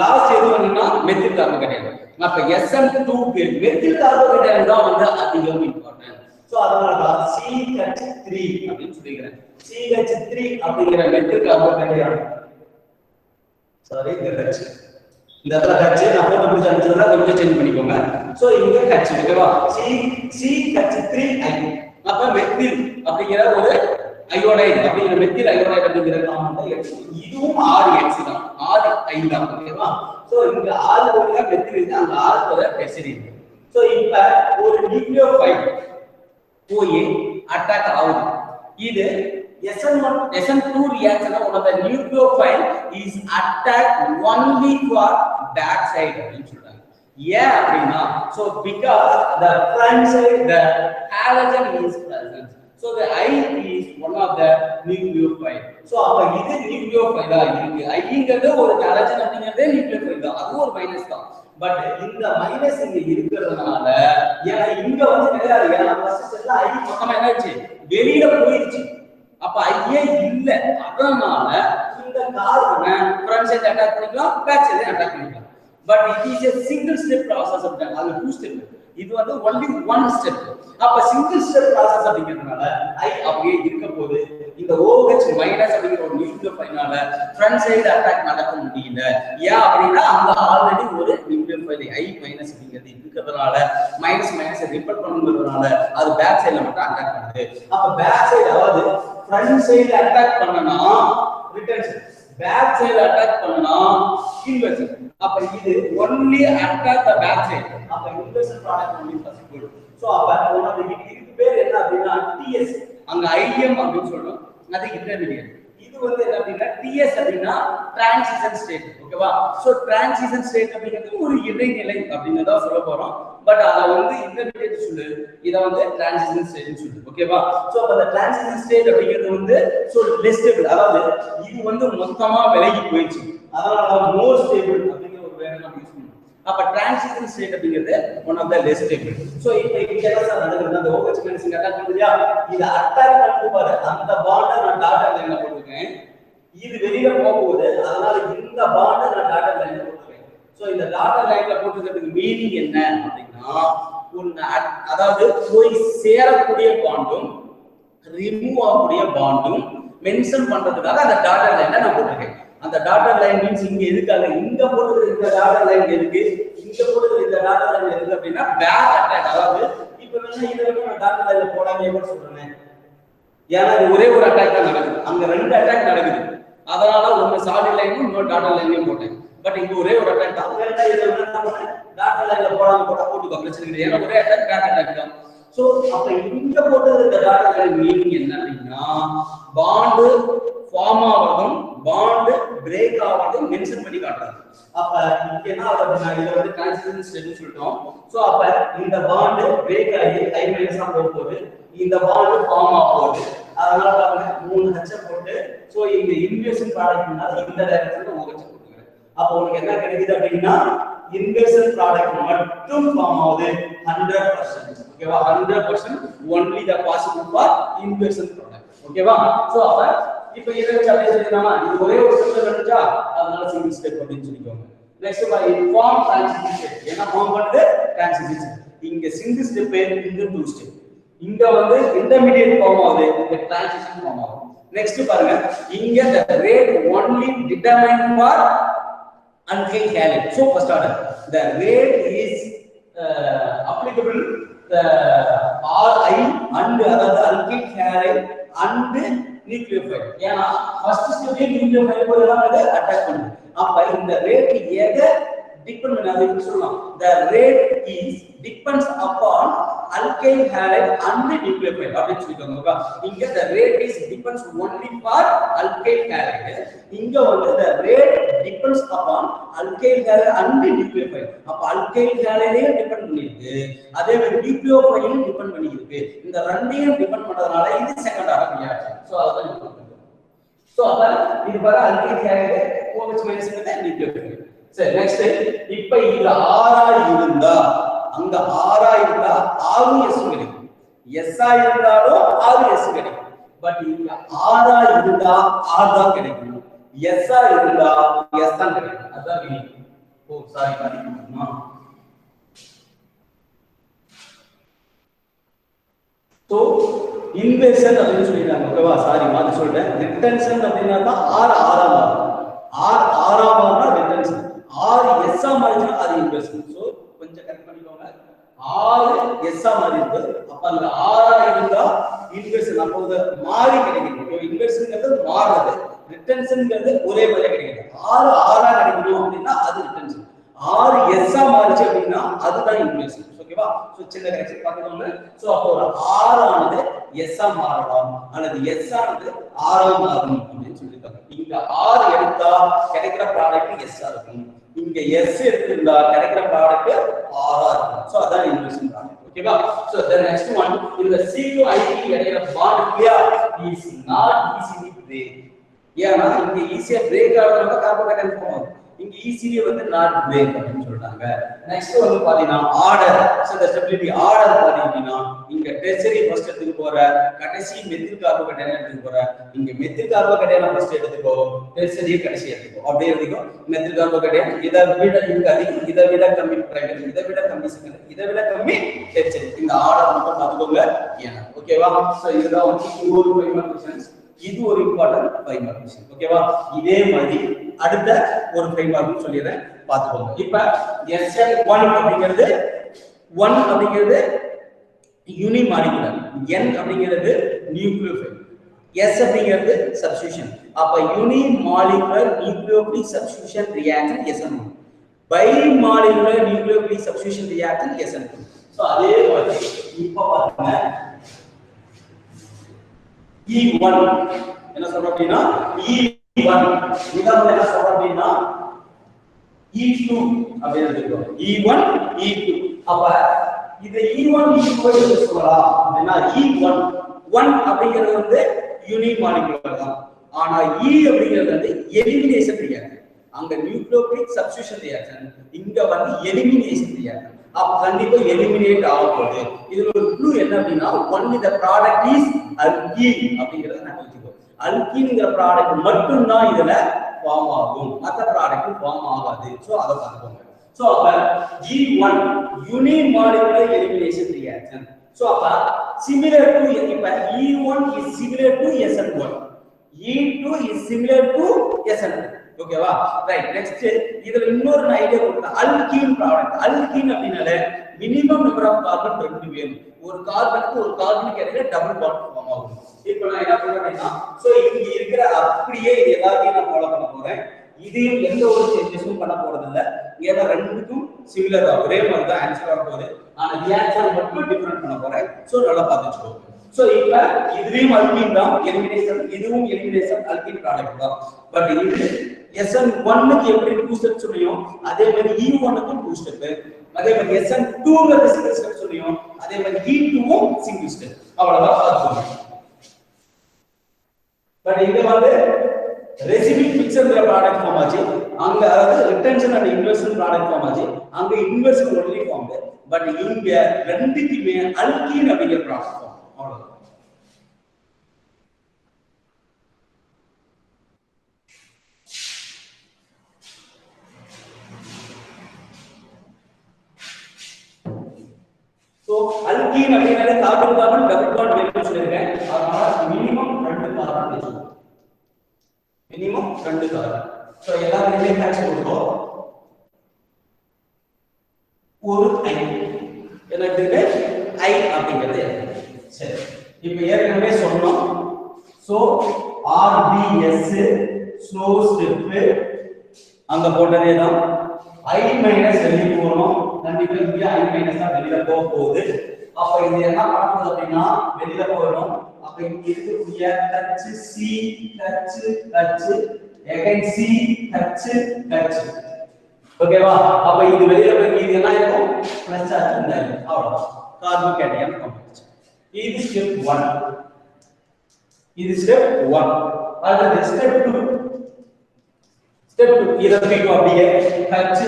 லாஸ்ட் எது வந்துனா மெத்தில் கார்போகேட்டையான். அப்ப SN2 க்கு மெத்தில் கார்போகேட்டையான் தான் வந்து அதிகம் இம்பார்ட்டன்ட். சோ அதனால தான் CH3 அப்படினு சொல்லிக்கிறேன். CH3 அப்படிங்கற மெத்தில் கார்போகேட்டையான் சாரி இந்த இடத்துல H நான் போட்டு புடிச்சு அனுப்பிச்சதா கொஞ்சம் சேஞ்ச் பண்ணிக்கோங்க. சோ இங்க H ஓகேவா? CH3I அப்ப மெத்தில் அப்படிங்கற ஒரு அயோடைடு அப்படிங்கற மெத்தில் அயோடைடு அப்படிங்கற காம்பவுண்ட் எடுத்து இதுவும் RH தான். RI தான். ஓகேவா? சோ இங்க R போடுங்க மெத்தில் இருக்கு அங்க R போடுற டெர்சரி இருக்கு. சோ இப்ப ஒரு நியூக்ளியோஃபைல் போய் அட்டாக் ஆகுது. இது SN2 reaction one of the nucleophile is attacked only for back side அப்படினு சொல்றாங்க. ஏன் அப்படினா so because the front side the halogen is present. So the I is one of the nucleophile. So அப்ப இது நியூக்ளியோஃபைலா இருக்கு. Iங்கிறது ஒரு ஹாலஜன் அப்படிங்கிறதே nucleophile தான். அது ஒரு மைனஸ் தான். பட் இந்த மைனஸ் இங்க இருக்கிறதுனால ஏன்னா இங்க வந்து கிடையாது. ஏன்னா ஃபர்ஸ்ட் செல்ல I மொத்தமா என்னாச்சு வெளியில போயிடுச்சு. அப்ப ஐயே இல்ல. அதனால இந்த கார்பனை ஃப்ரண்ட் சைடு அட்டாக் பண்ணிக்கலாம் பேக் சைடு அட்டாக் பண்ணிக்கலாம். But it is a single step process அப்படிங்க. அது டூ ஸ்டெப். இது வந்து only one step. அப்ப சிங்கிள் ஸ்டெப் process அப்படிங்கிறதுனால ஐ அப்படியே இருக்க போது இந்த OH மைனஸ் அப்படிங்கிற ஒரு நியூக்ளியோஃபைலால ஃப்ரண்ட் சைடு அட்டாக் நடக்க முடியல. ஏன் அப்படினா அங்க ஆல்ரெடி ஒரு நியூக்ளியோஃபைல் I மைனஸ் அப்படிங்கிறது இருக்கிறதுனால மைனஸ் ரிப்பல் பண்ணுறதுனால அது பேக் சைடுல மட்டும் அட்டாக் பண்ணுது. அப்ப பேக் சைடு அதாவது ஃப்ரண்ட் சைடு அட்டாக் பண்ணனா ரிட்டன்ஷன் பேக் சைடு அட்டாக் பண்ணனா இன்வெர்ஷன். அப்ப இது only attack the back side. அப்ப inversion product only possible. So அப்ப இதுக்கு பேர் என்ன அப்படினா TS அங்க IM அப்படினு சொல்றோம். அது இன்டர்மீடியேட். இது வந்து என்ன அப்படின்னா TS அப்படின்னா டிரான்சிஷன் ஸ்டேட். ஓகேவா? சோ டிரான்சிஷன் ஸ்டேட் அப்படிங்கிறது ஒரு இடைநிலை அப்படின்னு தான் சொல்ல போறோம். பட் அத வந்து இன்டர்மீடியேட் சொல்லு, இத வந்து டிரான்சிஷன் ஸ்டேட்னு சொல்லு. ஓகேவா? சோ அந்த டிரான்சிஷன் ஸ்டேட் அப்படிங்கிறது வந்து சோ லெஸ் ஸ்டேபிள், அதாவது இது வந்து மொத்தமா விலகி போயிடுச்சு, அதனால மோர் ஸ்டேபிள் அப்படிங்கிற ஒரு வேர்ட் நம்ம யூஸ் பண்ணுவோம். அப்ப டிரான்சிஷன் ஸ்டேட் அப்படிங்கிறது one of the less stable. So இப்போ இங்க என்ன சார் நடக்குது, அந்த OH மைனஸ் அட்டாக் பண்ணுதியா, இது அட்டாக் பண்ணி பாரு, அந்த பாண்ட நான் டாட்டர் லைன்ல போட்டுருக்கேன், இது வெளியில போகுது, அதனால இந்த பாண்ட நான் டாட்டர் லைன்ல போட்டுருக்கேன். சோ இந்த டாட்டர் லைன்ல போட்டுக்கிறதுக்கு மீனிங் என்ன அப்படின்னா, அதாவது போய் சேரக்கூடிய பாண்டும் ரிமூவ் ஆகக்கூடிய பாண்டும் மென்ஷன் பண்றதுக்காக அந்த டாட்டர் லைன்ல நான் போட்டுருக்கேன். அந்த டாட்டர் லைன் மீன்ஸ் இங்க எதுக்காக, இங்க போடுறது இந்த டாட்டர் லைன் எதுக்கு, இங்க போடுறது இந்த டாட்டர் லைன் எதுக்கு அப்படின்னா பேக் அட்டாக். அதாவது இப்போ என்ன இத வந்து நான் டாட்டர் லைன்ல போடாம எப்படி சொல்றேன், ஏன்னா ஒரே ஒரு அட்டாக் தான் நடக்குது, அங்க ரெண்டு அட்டாக் நடக்குது, அதனால ஒன்னு சாலிட் லைனும் இன்னொரு டாட்டர் லைனையும் போட்டேன். பட் இங்க ஒரே ஒரு அட்டாக் தான், வேற இத வந்து டாட்டர் லைன்ல போடாம போட்டுக்கோ, பிரச்சனை கிடையாது, ஏன்னா ஒரே அட்டாக் பேக் அட்டாக் தான். சோ அப்ப இங்க போட்டது இந்த டாட்டர் லைன் மீனிங் என்ன அப்படின்னா, பாண்ட் ஃபார்ம் ஆவதும் பாண்ட் பிரேக் ஆவதும் மென்ஷன் பண்ணி காட்டுறாங்க. அப்ப இங்க என்ன ஆகுது, நான் இத வந்து டிரான்சிஷன் ஸ்டேட்னு சொல்றோம். சோ அப்ப இந்த பாண்ட் பிரேக் ஆகி I மைனஸ் ஆ போகுது, இந்த பாண்ட் ஃபார்ம் ஆக போகுது, அதனால பாருங்க 3 H போட்டு சோ இந்த இன்வெர்ஷன் ப்ராடக்ட்னா இந்த டைரக்ஷன்ல OH போட்டுக்கிறேன். அப்ப உங்களுக்கு என்ன கிடைக்குது அப்படின்னா இன்வெர்ஷன் ப்ராடக்ட் மட்டும் ஃபார்ம் ஆகுது 100%. ஓகேவா? 100% only the possible for inversion product. ஓகேவா? சோ அப்ப இப்போ இத வச்சு அப்படியே சொல்லிடலாமா, இது ஒரே ஒரு ஸ்டெப் வந்துச்சா, அதனால சிங்கிள் ஸ்டெப் அப்படின்னு சொல்லிக்கோங்க. நெக்ஸ்ட் பாரு, ஃபார்ம் டிரான்சிஷன் ஸ்டெப். என்ன ஃபார்ம் பண்ணுது, டிரான்சிஷன். இங்க சிங்கிள் ஸ்டெப், இங்க டூ ஸ்டெப். இங்க வந்து இன்டர்மீடியேட் ஃபார்ம் ஆகுது, இங்க டிரான்சிஷன் ஃபார்ம் ஆகுது. நெக்ஸ்ட் பாருங்க, இங்க the rate only determined for alkyl halide. So first order, the rate is applicable the Ri and அதாவது alkyl halide and நியூக்ளியோஃபைல். ஏன்னா ஃபர்ஸ்ட் ஸ்டெப்ல நியூக்ளியோஃபைல் போலாம் அது அட்டாக் பண்ணுது. அப்ப இந்த ரேட் எதை டிபெண்ட் பண்ணாது எப்படி சொல்லலாம், the rate is depends upon alkyl halide and nucleophile அப்படின்னு சொல்லிக்கோங்க. இங்க the rate is depends only for alkyl halide, இங்க வந்து the rate depends upon alkyl halide and nucleophile. அப்ப alkyl halide டிபெண்ட் பண்ணிருக்கு, அதே மாதிரி nucleophile டிபெண்ட் பண்ணிருக்கு. இந்த ரெண்டையும் டிபெண்ட் பண்றதுனால இது செகண்ட் ஆர்டர் ரியாக்ஷன். சோ அதான் இம்பார்ட்டன்ட். சோ அப்ப இது பாரு alkyl halide OH minus nucleophile. சரி, நெக்ஸ்ட் இப்போ இது ஆரா இருந்தா, அங்க ஆரா இருந்தா RS கிடைக்கும், எஸ்ஆ இருந்தாலும் RS கிடைக்கும். பட் இங்க ஆரா இருந்தா ஆர் தான் கிடைக்கும், எஸ்ஆ இருந்தா எஸ் தான் கிடைக்கும். அதான் மீனிங். ஓ சாரி பாத்தீங்கன்னா சோ இன்வெர்ஷன் அப்படின்னு சொல்லிட்டாங்க. ஓகேவா? சாரி மாத்தி சொல்றேன். ரிட்டன்ஷன் அப்படினா தான் ஆர் ஆரா மாறும், ஆர் ஆரா மாறுனா ரிட்டன்ஷன், ஆர் எஸ் ஆ மாறினா அது இன்வெர்ஷன். சோ கொஞ்சம் கரெக்ட் பண்ணிக்கோங்க, ஆர் எஸ் ஆ மாறி இருக்கு, அப்ப அந்த ஆரா இருந்தா இன்வெர்ஷன், அப்போ அது மாறி கிடைக்கும். ஓகே, இன்வெர்ஷன்ங்கிறது மாறுது, ரிட்டன்ஷன்ங்கிறது ஒரே மாதிரி கிடைக்கும். ஆர் ஆரா கிடைக்கணும் அப்படின்னா அது ரிட்டன்ஷன், ஆர் எஸ் ஆ மாறிச்சு அப்படின்னா அதுதான் இன்வெர்ஷன். ஓகேவா? சோ சின்ன கரெக்ஷன் பாத்துக்கோங்க. சோ அப்போ ஒரு ஆர் ஆனது எஸ் ஆ மாறலாம் அல்லது எஸ் ஆனது ஆர் ஆ மாறும் அப்படின்னு சொல்லிருக்காங்க. இங்க ஆர் எடுத்தா கிடைக்கிற ப்ராடக்ட் எஸ் ஆ இருக்கும், இங்க எஸ் எடுத்துட்டா கிடைக்கிற ப்ராடக்ட் ஆர் ஆ இருக்கும். சோ அதான் இன்வெர்ஷன் ப்ராடக்ட். ஓகேவா? சோ the next one, இந்த COIP இடையில பாண்ட் இல்லையா, is not easily break. ஏன்னா இங்க ஈஸியா பிரேக் ஆகுறதுனால கார்போஹைட்ரேட் ஃபார்ம் ஆகும், இங்க ஈஸிலி வந்து நாட் பிரேக் அப்படின்னு சொல்றாங்க. நெக்ஸ்ட் வந்து பாத்தீங்கன்னா order. So the stability order பாத்தீங்கன்னா இங்க டெர்சரி ஃபர்ஸ்ட் எடுத்துக்க போற, கடைசி மெத்தில் கார்போஹைட்ரேட் எடுத்துக்க போற, இங்க மெத்தில் கார்போஹைட்ரேட் ஃபர்ஸ்ட் எடுத்துக்கோ, டெர்சரி கடைசி எடுத்துக்கோ, அப்படியே எடுத்துக்கோ. மெத்தில் கார்போஹைட்ரேட் இதை விட இங்க அதிகம், இதை விட கம்மி பிரைமரி, இதை விட கம்மி செகண்டரி, இதை விட கம்மி டெர்சரி. இந்த ஆர்டர் மட்டும் பாத்துக்கோங்க. ஏன்னா ஓகேவா? சோ இதுதான் வந்து ஒரு பிரைமரி क्वेश्चंस, இது ஒரு இம்பார்ட்டன்ட் 5 மார்க் क्वेश्चन. ஓகேவா? இதே மாதிரி அடுத்த ஒரு 5 மார்க் சொல்லிறேன், பாத்துக்கோங்க. இப்ப SN1 அப்படிங்கிறது 1 அப்படிங்கிறது யூனி மாலிகுலர், N அப்படிங்கிறது நியூக்ளியோஃபைல், S அப்படிங்கிறது சப்ஸ்டிடியூஷன். அப்ப unimolecular nucleophilic substitution reaction SN1, bimolecular nucleophilic substitution reaction SN2. So அதே மாதிரி இப்ப பாருங்க E1 என்ன சொல்றோம் அப்படின்னா E1 இத வந்து என்ன சொல்றோம் அப்படின்னா E2 அப்படி எழுதிக்கிறோம் E1 E2 அப்ப இத E1 E2 என்று சொல்லலாம் அப்படின்னா E1 1 அப்படிங்கிறது வந்து யூனிட் மாலிகுலர் தான் ஆனா E அப்படிங்கிறது வந்து எலிமினேஷன் ரியாக்ஷன் அங்க நியூக்ளியோபிலிக் சப்ஸ்டிடியூஷன் ரியாக்ஷன் இங்க வந்து எலிமினேஷன் ரியாக்ஷன் அப்ப கண்டிப்பா எலிமினேட் ஆக போகுது இதுல ஒரு க்ளூ என்ன அப்படின்னா only the product is alkene அப்படிங்கறத நான் வச்சுக்கோ அல்கீன்ங்கற ப்ராடக்ட் மட்டும் தான் இதுல ஃபார்ம் ஆகும் மத்த ப்ராடக்ட் ஃபார்ம் ஆகாது சோ அத பாத்துக்கோங்க சோ அப்ப G1 unimolecular elimination reaction so அப்ப similar to இப்ப E1 is similar to SN1 E2 is similar to SN2 ஓகேவா ரைட் நெக்ஸ்ட் இதுல இன்னொரு ஐடியா கொடுத்தா அல்கீன் ப்ராடக்ட் அல்கீன் அப்படினால மினிமம் நம்பர் ஆஃப் கார்பன் 2 வேணும் ஒரு கார்பனுக்கு ஒரு கார்பனுக்கு இடையில டபுள் பாண்ட் ஃபார்ம் ஆகும் இப்போ நான் என்ன பண்றேன்னா சோ இங்க இருக்கிற அப்படியே இது எல்லாத்தையும் நான் ஃபாலோ பண்ண போறேன் இதையும் எந்த ஒரு சேஞ்சஸும் பண்ண போறது இல்ல ஏன்னா ரெண்டுக்கும் சிமிலரா ஒரே மாதிரி தான் ஆன்சர் வர போகுது ஆனா ரியாக்ஷன் மட்டும் டிஃபரண்ட் பண்ண போறேன் சோ நல்லா பாத்துக்கோ சோ இப்ப இதுலயும் அல்கீன் தான் எலிமினேஷன் இதுவும் எலிமினேஷன் அல்கீன் ப்ராடக்ட் தான் பட் இது SN1 க்கு எப்படி 2 ஸ்டெப் சொன்னியோ அதே மாதிரி E1 க்கு 2 ஸ்டெப் அதே மாதிரி SN2 க்கு சிங்கிள் ஸ்டெப் சொன்னியோ அதே மாதிரி E2 வும் சிங்கிள் ஸ்டெப் அவ்வளவுதான் பாத்துக்கோங்க பட் இங்க வந்து ரெசிடியூ பிக்சர்ங்கற ப்ராடக்ட் ஃபார்ம் ஆச்சு அங்க அதாவது retention and inversion product form ஆச்சு அங்க இன்வெர்ஷன் ஒன்லி ஃபார்ம் பட் இங்க ரெண்டுக்குமே அல்கீன் அப்படிங்கற ப்ராடக்ட் ஃபார்ம் அவ்வளவுதான் சோ அல்கீன் அப்படினாலே கார்பன் கார்பன் டபுள் பாண்ட் வேணும்னு சொல்லிருக்கேன் அதனால மினிமம் 2 கார்பன் வெச்சுக்கோங்க மினிமம் 2 கார்பன் சோ எல்லாத்துலயுமே மேட்ச் கொடுத்தோம் ஒரு ஐ எனக்கு ஐ அப்படிங்கிறது சரி இப்போ ஏற்கனவே சொன்னோம் சோ RBS ஸ்லோ ஸ்டெப் அங்க போட்டதே தான் I மைனஸ் வெளிய போறோம் கண்டிப்பா இங்க I மைனஸ் தான் வெளிய போக போகுது அப்ப இது என்ன பண்ணனும் அப்படினா வெளிய போறோம் அப்ப இங்க இருக்கக்கூடிய touch C touch again C touch ஓகேவா அப்ப இது வெளிய போய் இது என்ன இருக்கும் பிளஸ் சார்ஜ் இருந்தாலும் அவ்வளவுதான் கார்பன் கேட்டையான் காம்ப்ளெக்ஸ் இது ஸ்டெப் 1 இது ஸ்டெப் 1 அடுத்து ஸ்டெப் 2 ஸ்டெப் 2 இத பீட் அப்படியே H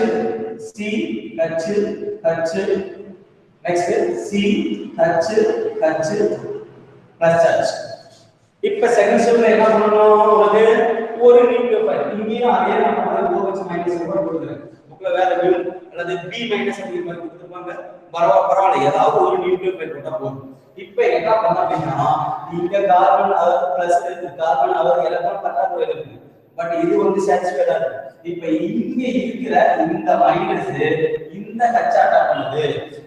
C H next C H plus charge இப்ப செகண்ட் ஸ்டெப்ல என்ன பண்ணனும் உங்களுக்கு ஒரு நியூக்ளியோஃபைல் இங்கேயும் அதே நம்ம OH மைனஸ் கூட கொடுக்குறேன் புக்ல வேற நியூ அல்லது B மைனஸ் அப்படிங்கிற மாதிரி கொடுத்துருப்பாங்க பரவாயில்லை ஏதாவது ஒரு நியூக்ளியோஃபைல் போட்டா போதும் இப்ப என்ன பண்ண அப்படின்னா இங்க கார்பன் அதாவது பிளஸ் கார்பன் அதாவது எலக்ட்ரான் பற்றாக்குறை இருக்கு பட் இது வந்து சாட்டிஸ்ஃபைடா இருக்கு இப்ப இங்க இருக்கிற இந்த மைனஸ் இந்த H அட்டாக் பண்ணுது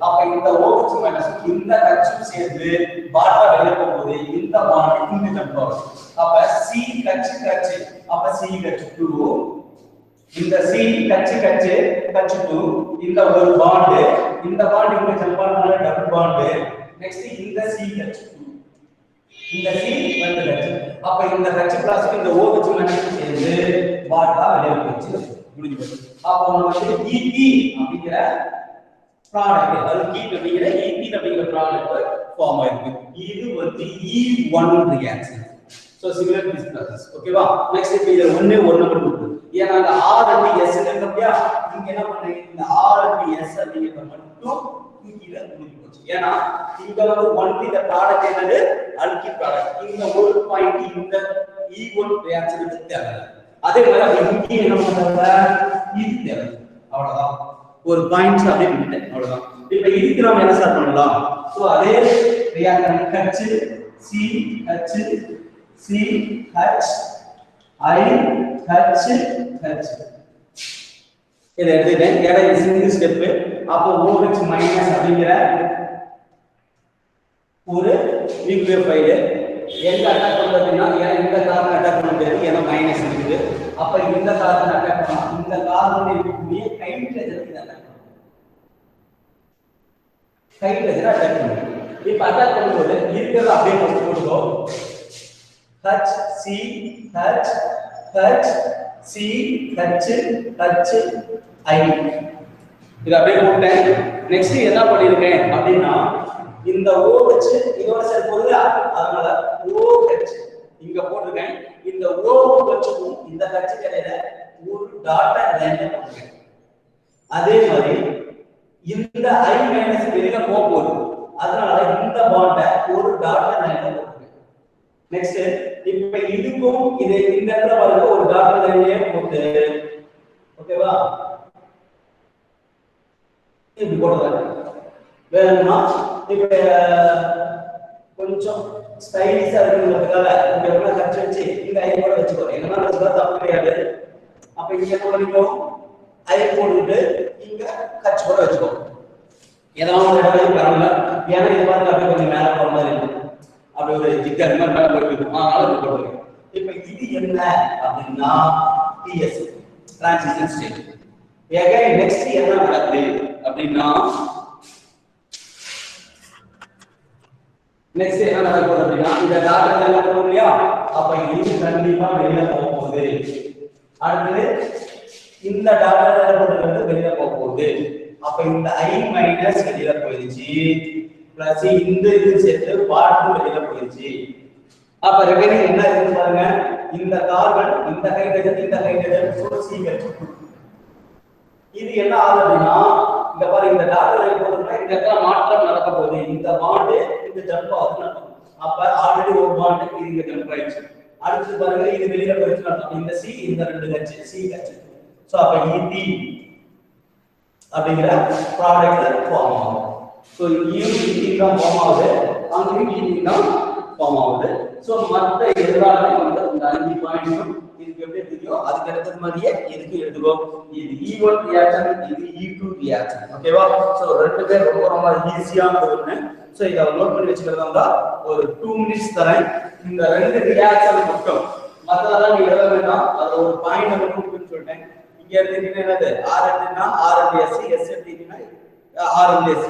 அப்ப இந்த OH மைனஸ் இந்த H சேர்ந்து பாண்டா வெளிய போகுது இந்த பாண்ட் இங்க ஜம்ப் ஆகும் அப்ப CH அப்ப CH2 இந்த CH2 இந்த ஒரு பாண்ட் இங்க ஜம்ப் ஆனனால டபுள் பாண்ட் நெக்ஸ்ட் இந்த CH2 இந்த C வந்து H அப்ப இந்த H பிளஸ் இந்த OH மைனஸ் சேர்ந்து பாண்டா வெளிய போச்சு முடிஞ்சு போச்சு அப்ப நமக்கு EP அப்படிங்கற ப்ராடக்ட் அல்கீன் அப்படிங்கற EP அப்படிங்கற ப்ராடக்ட் ஃபார்ம் ஆயிருக்கு இது வந்து E1 reaction so similar this process ஓகேவா நெக்ஸ்ட் இப்போ இது 1 நம்பர் 2 ஏனா அந்த R and S இருக்கப்பியா இங்க என்ன பண்றீங்க இந்த R and S அப்படிங்கற மட்டும் கீழ முடிஞ்சு போச்சு ஏனா இங்க வந்து ஒன்லி தி ப்ராடக்ட் என்னது அல்கீன் ப்ராடக்ட் இந்த ஒரு பாயிண்ட் இந்த E1 ரியாக்ஷனுக்கு தேவை அதே மாதிரி இங்க என்ன பண்றாங்க இது தேவை அவ்வளவுதான் ஒரு பாயிண்ட்ஸ் அப்படியே விட்டுட்டேன் அவ்வளவுதான் இப்போ இதுக்கு நாம என்ன ஸ்டார்ட் பண்ணலாம் சோ அதே reaction H C H I H இத எடுத்துட்டேன் ஏடா சிங்கிள் ஸ்டெப் அப்போ OH மைனஸ் அப்படிங்கற ஒரு நியூக்ளியோஃபைல் எங்க அட்டாக் பண்றதுன்னா இந்த கார்பன் அட்டாக் பண்ண முடியாது ஏன்னா மைனஸ் இருக்குது அப்ப இந்த கார்பன் அட்டாக் பண்ணா இந்த கார்பன் இருக்கக்கூடிய ஹைட்ரஜன் இத அட்டாக் பண்ணும் ஹைட்ரஜன் அட்டாக் பண்ணும் இப்ப அட்டாக் பண்ணும்போது இருக்கிறது அப்படியே போட்டுக்கோ H C H H C H H I. இது அப்படியே போட்டேன். நெக்ஸ்ட் என்ன பண்ணிருக்கேன் அப்படின்னா இந்த O வச்சு இதோட சேர்த்து போடுங்க. அதனால OH இங்க போட்டுருக்கேன். இந்த O வச்சுக்கும் இந்த H இடையில ஒரு டாட்டட் லைன் போட்டுருக்கேன். அதே மாதிரி இந்த I மைனஸ் வெளியில போகுது. அதனால இந்த பாண்ட ஒரு டாட்டட் லைன் போட்டுருக்கேன். நெக்ஸ்ட் இப்போ இதுக்கும் இது இந்த இடத்துல பாருங்க ஒரு டாட்டட் லைனே போட்டு ஓகேவா இப்படி போடுறாங்க. வேணும்னா இப்ப கொஞ்சம் ஸ்டைலிஷா இருக்குங்கிறதுக்காக இங்க உள்ள கட்சி வச்சு இந்த ஐ கூட வச்சுக்கோ. என்னன்னா வச்சுக்கோ தப்பு கிடையாது. அப்ப இங்க என்ன பண்ணிக்கோ ஐ போட்டுட்டு இங்க கட்சி கூட வச்சுக்கோ. ஏதாவது ஒரு இடத்துல பரவாயில்ல. ஏன்னா இது பாருங்க அப்படியே கொஞ்சம் மேல போற மாதிரி இருக்கு. அப்படி ஒரு ஜிக்கர் மாதிரி மேல போயிருக்கு. அதனால இது போட்டுருக்கேன். இப்ப இது என்ன அப்படின்னா TS transition state. Again next என்ன நடக்குது அப்படின்னா நெக்ஸ்ட் என்ன நடக்குது அப்படின்னா இந்த டாட்டா லைன் போடுறோம் இல்லையா அப்ப இது கண்டிப்பா வெளியில போக போகுது. அடுத்து இந்த டாட்டா லைன் போடுறது வெளியில போக போகுது. அப்ப இந்த I மைனஸ் வெளியில போயிடுச்சு பிளஸ் இந்த இது சேர்த்து பார்ட் வெளியில போயிடுச்சு. அப்ப ரிமைனிங் என்ன இருக்கு பாருங்க இந்த கார்பன் இந்த ஹைட்ரஜன் CH2. இது என்ன ஆகுதுன்னா இந்த பாருங்க இந்த டாட்டா லைன் போடுறதுனா இந்த இடத்துல மாற்றம் நடக்க போகுது. இந்த பாண்ட் இந்த ஜம்ப் ஆகுது. அப்ப ஆல்ரெடி ஒரு பாண்ட் இது இங்க ஜம்ப் ஆயிடுச்சு. அடுத்து பாருங்க இது வெளியில போயிடுச்சு. இந்த C இந்த ரெண்டு H CH. சோ அப்ப ET அப்படிங்கற ப்ராடக்ட் ஃபார்ம் ஆகும். சோ ET தான் ஃபார்ம் ஆகுது. அங்கேயும் ET தான் ஃபார்ம் ஆகுது. சோ மற்ற எல்லாமே வந்து இந்த 5 பாயிண்ட்ஸும் இதுக்கு எப்படி தெரியும் அதுக்கு அடுத்த மாதிரியே இதுக்கு எடுத்துக்கோ. இது E1 ரியாக்ஷன் இது E2 ரியாக்ஷன். ஓகேவா? சோ ரெண்டு பேர் ரொம்ப ஈஸியான ஒண்ணு. சோ இத நோட் பண்ணி வச்சுக்கிறதா ஒரு 2 மினிட்ஸ் தரேன். இந்த ரெண்டு ரியாக்ஷன் மட்டும் மத்ததெல்லாம் நீ எழுத வேண்டாம். அது ஒரு பாயிண்ட் மட்டும் கொடுத்து சொல்றேன். இங்க எடுத்தீங்கன்னா என்னது R எடுத்தீங்கன்னா R and S S எடுத்தீங்கன்னா R and S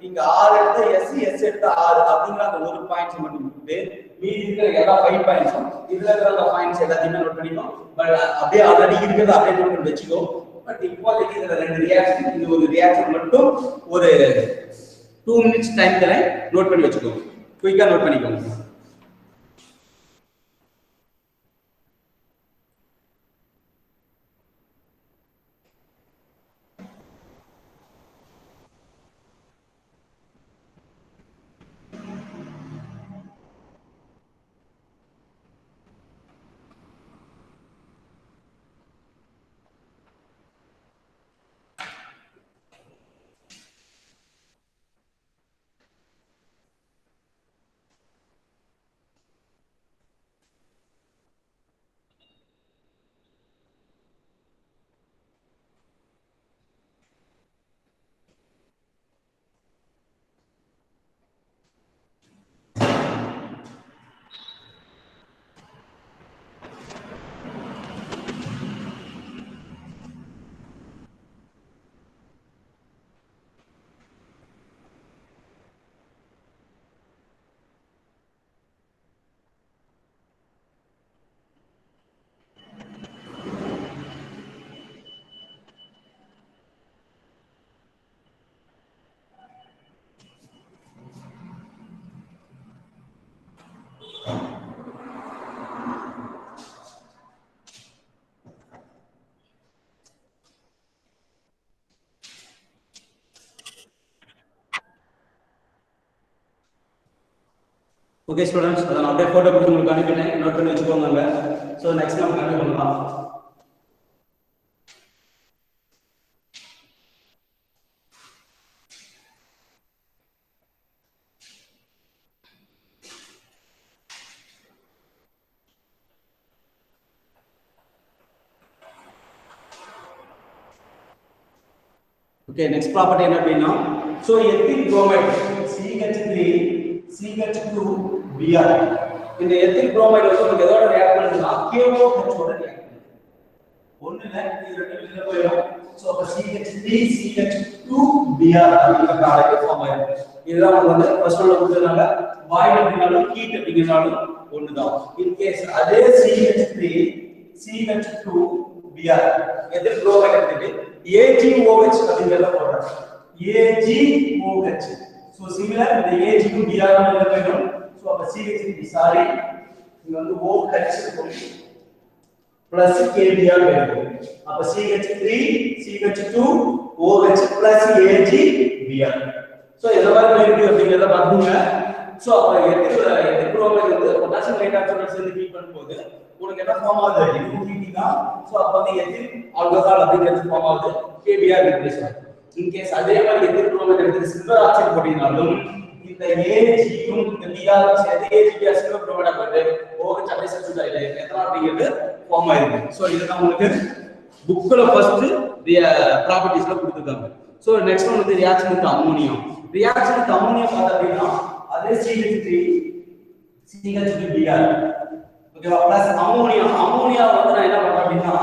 இங்க R எடுத்து S S எடுத்து R அப்படிங்கற அந்த ஒரு பாயிண்ட்ஸ் மட்டும் கொடுத்து மீதி இருக்கிற எல்லா 5 பாயிண்ட்ஸும் இதுல இருக்கிற அந்த பாயிண்ட்ஸ் எல்லாத்தையும் நோட் பண்ணிக்கோ. பட் அப்படியே ஆல்ரெடி இருக்கிறது அப்படியே நோட் பண்ணி வெச்சுக்கோ. பட் இப்போதைக்கு இதுல ரெண்டு ரியாக்ஷன் இது ஒரு ரியாக்ஷன் மட்டும் ஒரு 2 மினிட்ஸ் டைம் தரேன். நோட் பண்ணி வெச்சுக்கோ. குயிக்கா நோட் பண்ணிக்கோங்க. ஓகே ஸ்டூடண்ட்ஸ், அத நான் அப்படியே போட்டோ கொடுத்து உங்களுக்கு அனுப்பிட்டேன். நோட் பண்ணி வச்சுக்கோங்க. சோ நெக்ஸ்ட் நம்ம கண்டினியூ பண்ணலாம். ஓகே, நெக்ஸ்ட் ப்ராப்பர்ட்டி என்ன அப்படின்னா so ethic bromide CH3 CH2 Br. இந்த எத்திக் புரோமைட் வந்து உங்களுக்கு எதோட ரியாக்ட் பண்ணுதுன்னா KOH ஓட ரியாக்ட் பண்ணுது. ஒண்ணு இல்ல இது ரெண்டு வெளியில போயிடும். சோ அப்ப CH3 CH2 Br அப்படிங்கற ப்ராடக்ட் ஃபார்ம் ஆயிடும். இது இதுதான் வந்து ஃபர்ஸ்ட் ஒன்ல கொடுத்தனால வாய்ட் அப்படினாலும் ஹீட் அப்படிங்கறனாலும் ஒண்ணுதான். இன் கேஸ் அதே CH3 CH2 Br எதிர் குரோமைட் எடுத்துட்டு AgOH அப்படிங்கறத போடுறோம். AgOH. சோ சிமிலர் இந்த Ag க்கு Br ன்னு எழுதணும். சோ அப்ப CH3 சாரி இங்க வந்து OH இருக்கும் பிளஸ் KBr இருக்கும். அப்ப CH3 CH2 OH plus AgBr. So இத மாதிரி இருக்கு அப்படிங்கறத பாத்துங்க. சோ அப்ப எதிர் குரோமைட் வந்து பொட்டாசியம் ஹைட்ராக்சைடு சேர்ந்து ஹீட் பண்ணும்போது உங்களுக்கு என்ன ஃபார்ம் ஆகுது? இது ஹீட்டிங் தான். சோ அப்ப வந்து எதிர் ஆல்கஹால் அப்படிங்கிறது ஃபார்ம் ஆகுது. KBr ரிப்ளேஸ் ஆகும். இன் கேஸ் அதே மாதிரி எதிர் குரோமைட் எடுத்து சில்வர் ஆக்சைடு போட்டீங்கனாலும் இந்த Ag-யும் இந்த Br-ம் சேர்ந்து AgBr சில்வர் குரோமைட் ஆகுது. OH அப்படியே சப்ஸ்டிட்யூட் ஆயிடுது. எத்தனை அப்படிங்கிறது ஃபார்ம் ஆயிருக்கு. சோ இதுதான் உங்களுக்கு புக்ல ஃபர்ஸ்ட் ப்ராப்பர்ட்டீஸ்ல கொடுத்திருக்காங்க. சோ நெக்ஸ்ட் ஒன் வந்து reaction with ammonium. Reaction with ammonium பார்த்தா அப்படின்னா அதே CH3 CH2Br ஓகேவா பிளஸ் அம்மோனியா. அம்மோனியா வந்து நான் என்ன பண்றேன் அப்படின்னா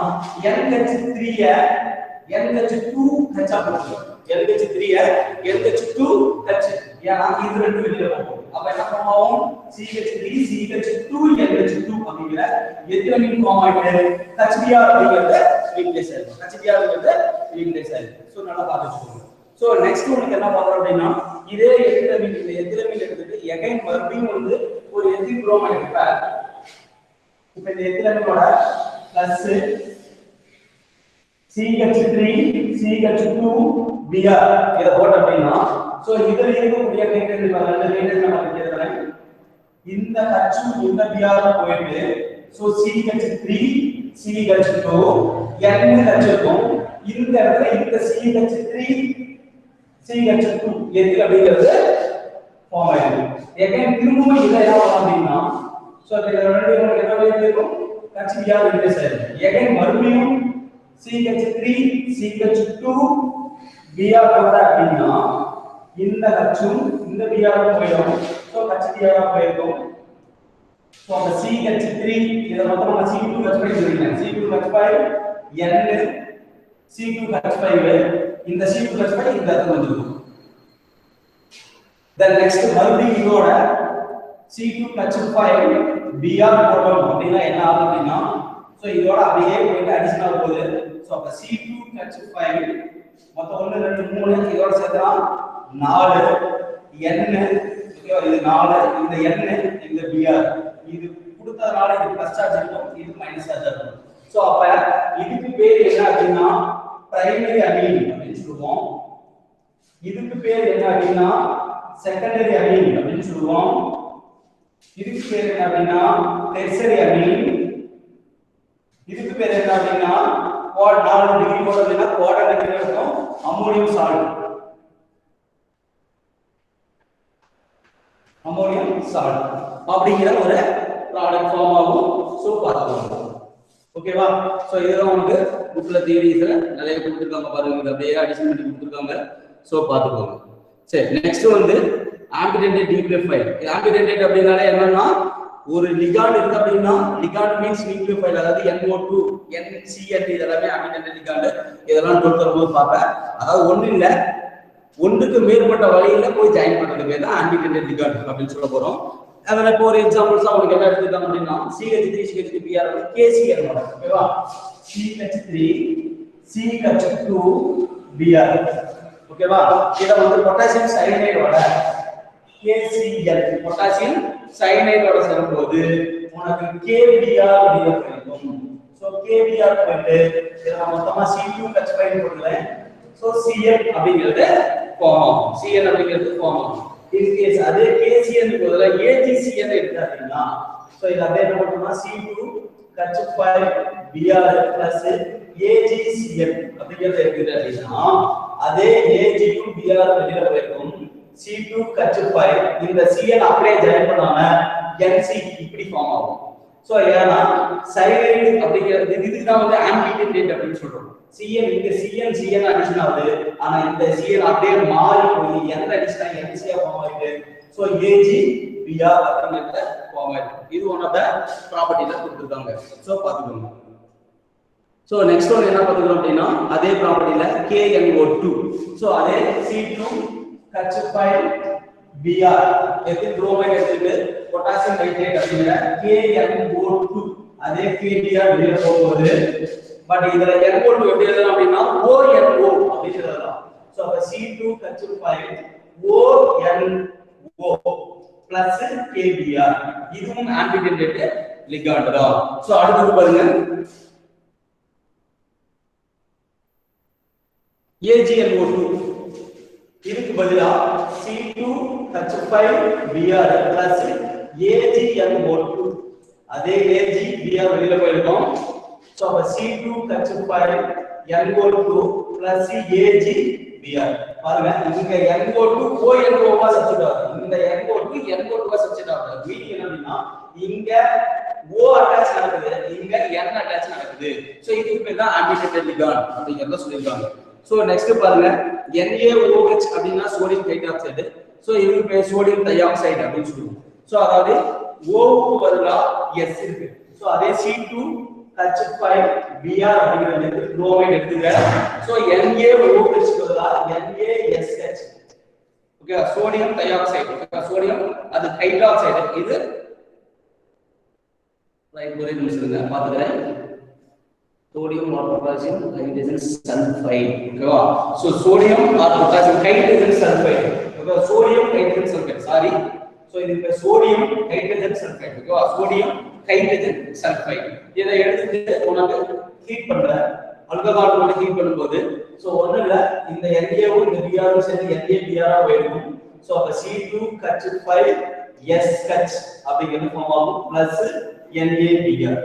NH3 ஐ NH2H ஆ போடுறேன். NH3 ஐ NH2H ஏன்னா இது ரெண்டு வெளியில போகும். அப்ப என்ன ஃபார்ம் ஆகும்? CH3 CH2 NH2 அப்படிங்கற எத்திலமீன் ஃபார்ம் ஆயிட்டு HBr அப்படிங்கறது ரீப்ளேஸ் ஆயிடும். HBr அப்படிங்கறது ரீப்ளேஸ் ஆயிடும். சோ நல்லா பாத்துக்கோங்க. சோ நெக்ஸ்ட் உங்களுக்கு என்ன பார்க்கறோம் அப்படின்னா இதே எத்திலமீன் எடுத்துட்டு எகைன் மறுபடியும் வந்து ஒரு எத்தில் குரோமைட் எடுப்பா. இப்போ இந்த எத்திலமீனோட பிளஸ் CH3 CH2 Br இத போட்ட அப்படின்னா சோ இதுல இருக்கக்கூடிய ஹைட்ரஜன் ரெண்டு ஹைட்ரஜன் நம்ம கேக்குறேன். இந்த H இந்த Br போயிட்டு சோ CH3 CH2 NH இருக்கும். இந்த இடத்துல இந்த CH3 CH2 எத்தில் அப்படிங்கிறது ஃபார்ம் ஆயிடும். எகைன் திரும்பவும் இத என்ன பண்ணலாம் அப்படின்னா சோ இந்த ரெண்டு என்ன இருக்கும்? HBr ரிப்ளேஸ் ஆயிடும். எகைன் மறுபடியும் CH3 CH2 Br போட்டா அப்படின்னா இந்த H-ம் இந்த Br போயிடும். சோ HBr போயிடும். சோ அந்த CH3 இத மொத்தமா நான் C2H5 சொல்லிட்டேன். C2H5 N C2H5 இந்த C2H5 இந்த இடத்துல வந்துரும். தென் நெக்ஸ்ட் மறுபடியும் இதோட C2H5 Br போட்டோம் அப்படின்னா என்ன ஆகும் அப்படின்னா சோ இதோட அப்படியே போயிட்டு அடிஷனல் போகுது. சோ அப்ப C2H5 மொத்தம் 1 2 3 இதோட சேர்த்தா 4 N ஓகேவா இது 4 இந்த N இந்த Br இது கொடுத்ததனால இது பிளஸ் சார்ஜ் இருக்கும் இது மைனஸ் சார்ஜ் இருக்கும். சோ அப்ப இதுக்கு பேர் என்ன அப்படின்னா பிரைமரி அமீன் அப்படின்னு சொல்லுவோம். இதுக்கு பேர் என்ன அப்படின்னா செகண்டரி அமீன் அப்படின்னு சொல்லுவோம். இதுக்கு பேர் என்ன அப்படின்னா டெர்ஷரி அமீன். இதுக்கு பேர் என்ன அப்படின்னா குவாட் 4 டிகிரி போடுறதுன்னா குவாட் டிகிரி இருக்கும் அம்மோனியம் சால்ட். அம்மோனியம் சால்ட் அப்படிங்கிற ஒரு ப்ராடக்ட் ஃபார்ம் ஆகும். சோ பாத்துக்கோங்க. ஓகேவா? சோ இதெல்லாம் உங்களுக்கு புக்ல தியரிஸ்ல நிறைய கொடுத்திருக்காங்க பாருங்க. இது அப்படியே அடிஷன் பண்ணி கொடுத்திருக்காங்க. சோ பாத்துக்கோங்க. சரி நெக்ஸ்ட் வந்து ஆம்பிடென்டேட் நியூக்ளியோஃபைல். ஆம்பிடென்டேட் அப்படினாலே என்னன்னா ஒரு லிகாண்ட் இருக்கு அப்படின்னா லிகாண்ட் மீன்ஸ் நியூக்ளியோஃபைல் அதாவது NO2 NCN இதெல்லாம் ஆம்பிடென்டேட் லிகாண்ட். இதெல்லாம் கொடுத்துரும்போது பார்ப்பேன். அதாவது ஒண்ணு இல்ல ஒன்றுக்கு மேற்பட்ட வழியில போய் ஜாயின் பண்றது பேர் தான் ஆம்பிடென்டேட் லிகாண்ட் அப்படின்னு சொல்ல போறோம். அதனால இப்போ ஒரு எக்ஸாம்பிள்ஸ் உங்களுக்கு என்ன எடுத்துக்கிட்டோம் அப்படின்னா CH3 CH2 Br வந்து KCl மாடல். ஓகேவா? CH3 CH2 Br ஓகேவா? இத வந்து பொட்டாசியம் சயனைடோட KCl பொட்டாசியம் சயனைடோட சேரும்போது உனக்கு KBr வெளிய கிடைக்கும். சோ KBr போயிட்டு இத மொத்தமா C2H5 போடுறேன். சோ Cl அப்படிங்கிறது ஃபார்ம் ஆகும். Cl அப்படிங்கிறது ஃபார்ம் ஆகும். In case அதே KCl க்கு பதிலா AgCl எடுத்தாங்கன்னா சோ இத அப்படியே என்ன பண்ணுவோம்னா C2H5 Br plus AgCl அப்படிங்கிறது இருக்குது அப்படின்னா அதே Ag க்கும் Br வெளியில போயிருக்கும். C2H5 இந்த Cl அப்படியே ஜாயின் பண்ணாம NC இப்படி ஃபார்ம் ஆகும். சோ ஏன்னா சைனைடு அப்படிங்கிறது இதுக்கு தான் வந்து ஆம்பிடென்டேட் அப்படின்னு சொல்றோம். Cl இங்க Cl அடிஷன் ஆகுது. ஆனா இந்த Cl அப்படியே மாறி போய் N அடிஷனா NC ஃபார்ம் ஆயிடுது. சோ AgBr அப்படிங்கறது ஃபார்ம் ஆயிடுது. இது ஒன் ஆஃப் தி ப்ராப்பர்ட்டில கொடுத்திருக்காங்க. சோ பாத்துக்கோங்க. சோ நெக்ஸ்ட் ஒன் என்ன பாத்துக்கிறோம் அப்படின்னா அதே ப்ராப்பர்ட்டில KNO2. சோ அதே C2H5 Br எத்தில் புரோமைடு எடுத்துட்டு பொட்டாசியம் நைட்ரேட் அப்படிங்கிற KNO2 அதே KBr வெளியில போகுது. பட் இதுல NO2 எப்படி எழுதலாம் அப்படின்னா ONO அப்படி எழுதலாம். சோ அப்ப C2H5ONO plus KBr இதுவும் ஆன்டிடென்டேட் லிகாண்ட் தான். சோ அடுத்து பாருங்க AgNO2 இதுக்கு பதிலா C2H5Br plus AgNO2 அதே AgBr வெளியில போயிருக்கும். சோ அப்ப C2H5NO2 plus AgBr பாருங்க இங்க NO2 ONO வா சப்ஸ்டிட்யூட் ஆகுது. இந்த NO2 NO2 வா சப்ஸ்டிட்யூட் ஆகுது. மீனிங் என்ன அப்படின்னா இங்க O அட்டாச் நடக்குது, இங்க N அட்டாச் நடக்குது. சோ இதுக்கு பேர் தான் ஆன்டிடென்டேட் லிகாண்ட் அப்படிங்கறத சொல்லிருக்காங்க. சோ நெக்ஸ்ட் பாருங்க NaOH அப்படினா சோடியம் ஹைட்ராக்சைடு. சோ இதுக்கு பேர் சோடியம் டை ஆக்சைடு அப்படினு சொல்லுவோம். சோ அதாவது O க்கு பதிலா S இருக்கு. சோ அதே C2H5Br அப்படிங்கிறது புரோமைடு எடுத்துங்க. சோ NaOH க்கு பதிலா NaSH. Okay sodium di oxide. Okay sodium அது ஹைட்ராக்சைடு. இது ரைட் ஒரே நிமிஷம் பாத்துக்கிறேன். sodium or potassium hydrogen sulfide ஓகேவா. So sodium or potassium hydrogen sulfide okay sodium hydrogen sulfide sorry. So இதுக்கு sodium hydrogen sulfide ஓகேவா sodium hydrogen sulfide இத எடுத்துட்டு உனக்கு ஹீட் பண்ற ஆல்கஹால் போட்டு ஹீட் பண்ணும்போது சோ ஒண்ணு இல்ல இந்த NaO இந்த Br சேர்ந்து NaBr ஆ போயிடும். சோ அப்ப C2H5SH அப்படிங்கிறது ஃபார்ம் ஆகும் பிளஸ் NaBr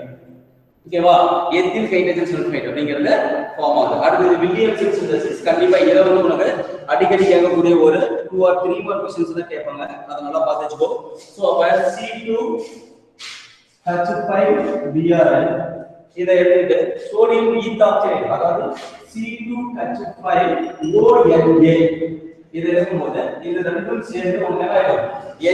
ஓகேவா எத்தில் ஹைட்ரஜன் சல்ஃபைட் அப்படிங்கறது ஃபார்ம் ஆகுது. அடுத்து வில்லியம்சன் சிந்தசிஸ் கண்டிப்பா இத வந்து உங்களுக்கு அடிக்கடி கேட்கக்கூடிய ஒரு 2 or 3 மார்க் क्वेश्चंस தான் கேட்பாங்க. அத நல்லா பார்த்து வெச்சுக்கோ. சோ அப்ப C2H5Br இத எடுத்துட்டு சோடியம் ஈத்தாக்சைடு அதாவது C2H5ONA இத எடுக்கும்போது இது ரெண்டும் சேர்ந்து ஒண்ணா ஆயிடும்.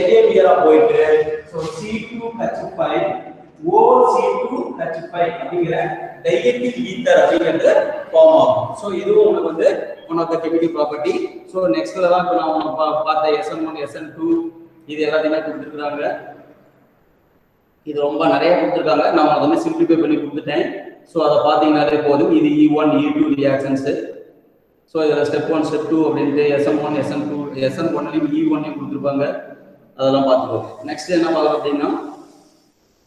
NaBr போயிட்டு சோ C2H5OC2H5 அப்படிங்கற டைஎத்தில் ஈத்தர் அப்படிங்கிறது ஃபார்ம் ஆகும். சோ இதுவும் உங்களுக்கு வந்து one of the chemical property. So நெக்ஸ்ட்ல தான் இப்ப நான் பார்த்த SN1 SN2 இது எல்லாத்தையுமே கொடுத்திருக்காங்க. இது ரொம்ப நிறைய கொடுத்திருக்காங்க. நான் உங்களுக்கு வந்து சிம்பிளிஃபை பண்ணி கொடுத்துட்டேன். சோ அத பாத்தீங்கன்னாலே போதும். இது E1 E2 ரியாக்ஷன்ஸ். சோ இதுல ஸ்டெப் 1 ஸ்டெப் 2 அப்படினு SN1 SN2 SN1 லையும் E1 லையும் கொடுத்திருப்பாங்க. அதெல்லாம் பாத்துக்கோங்க. நெக்ஸ்ட் என்ன பார்க்கறோம் அப்படினா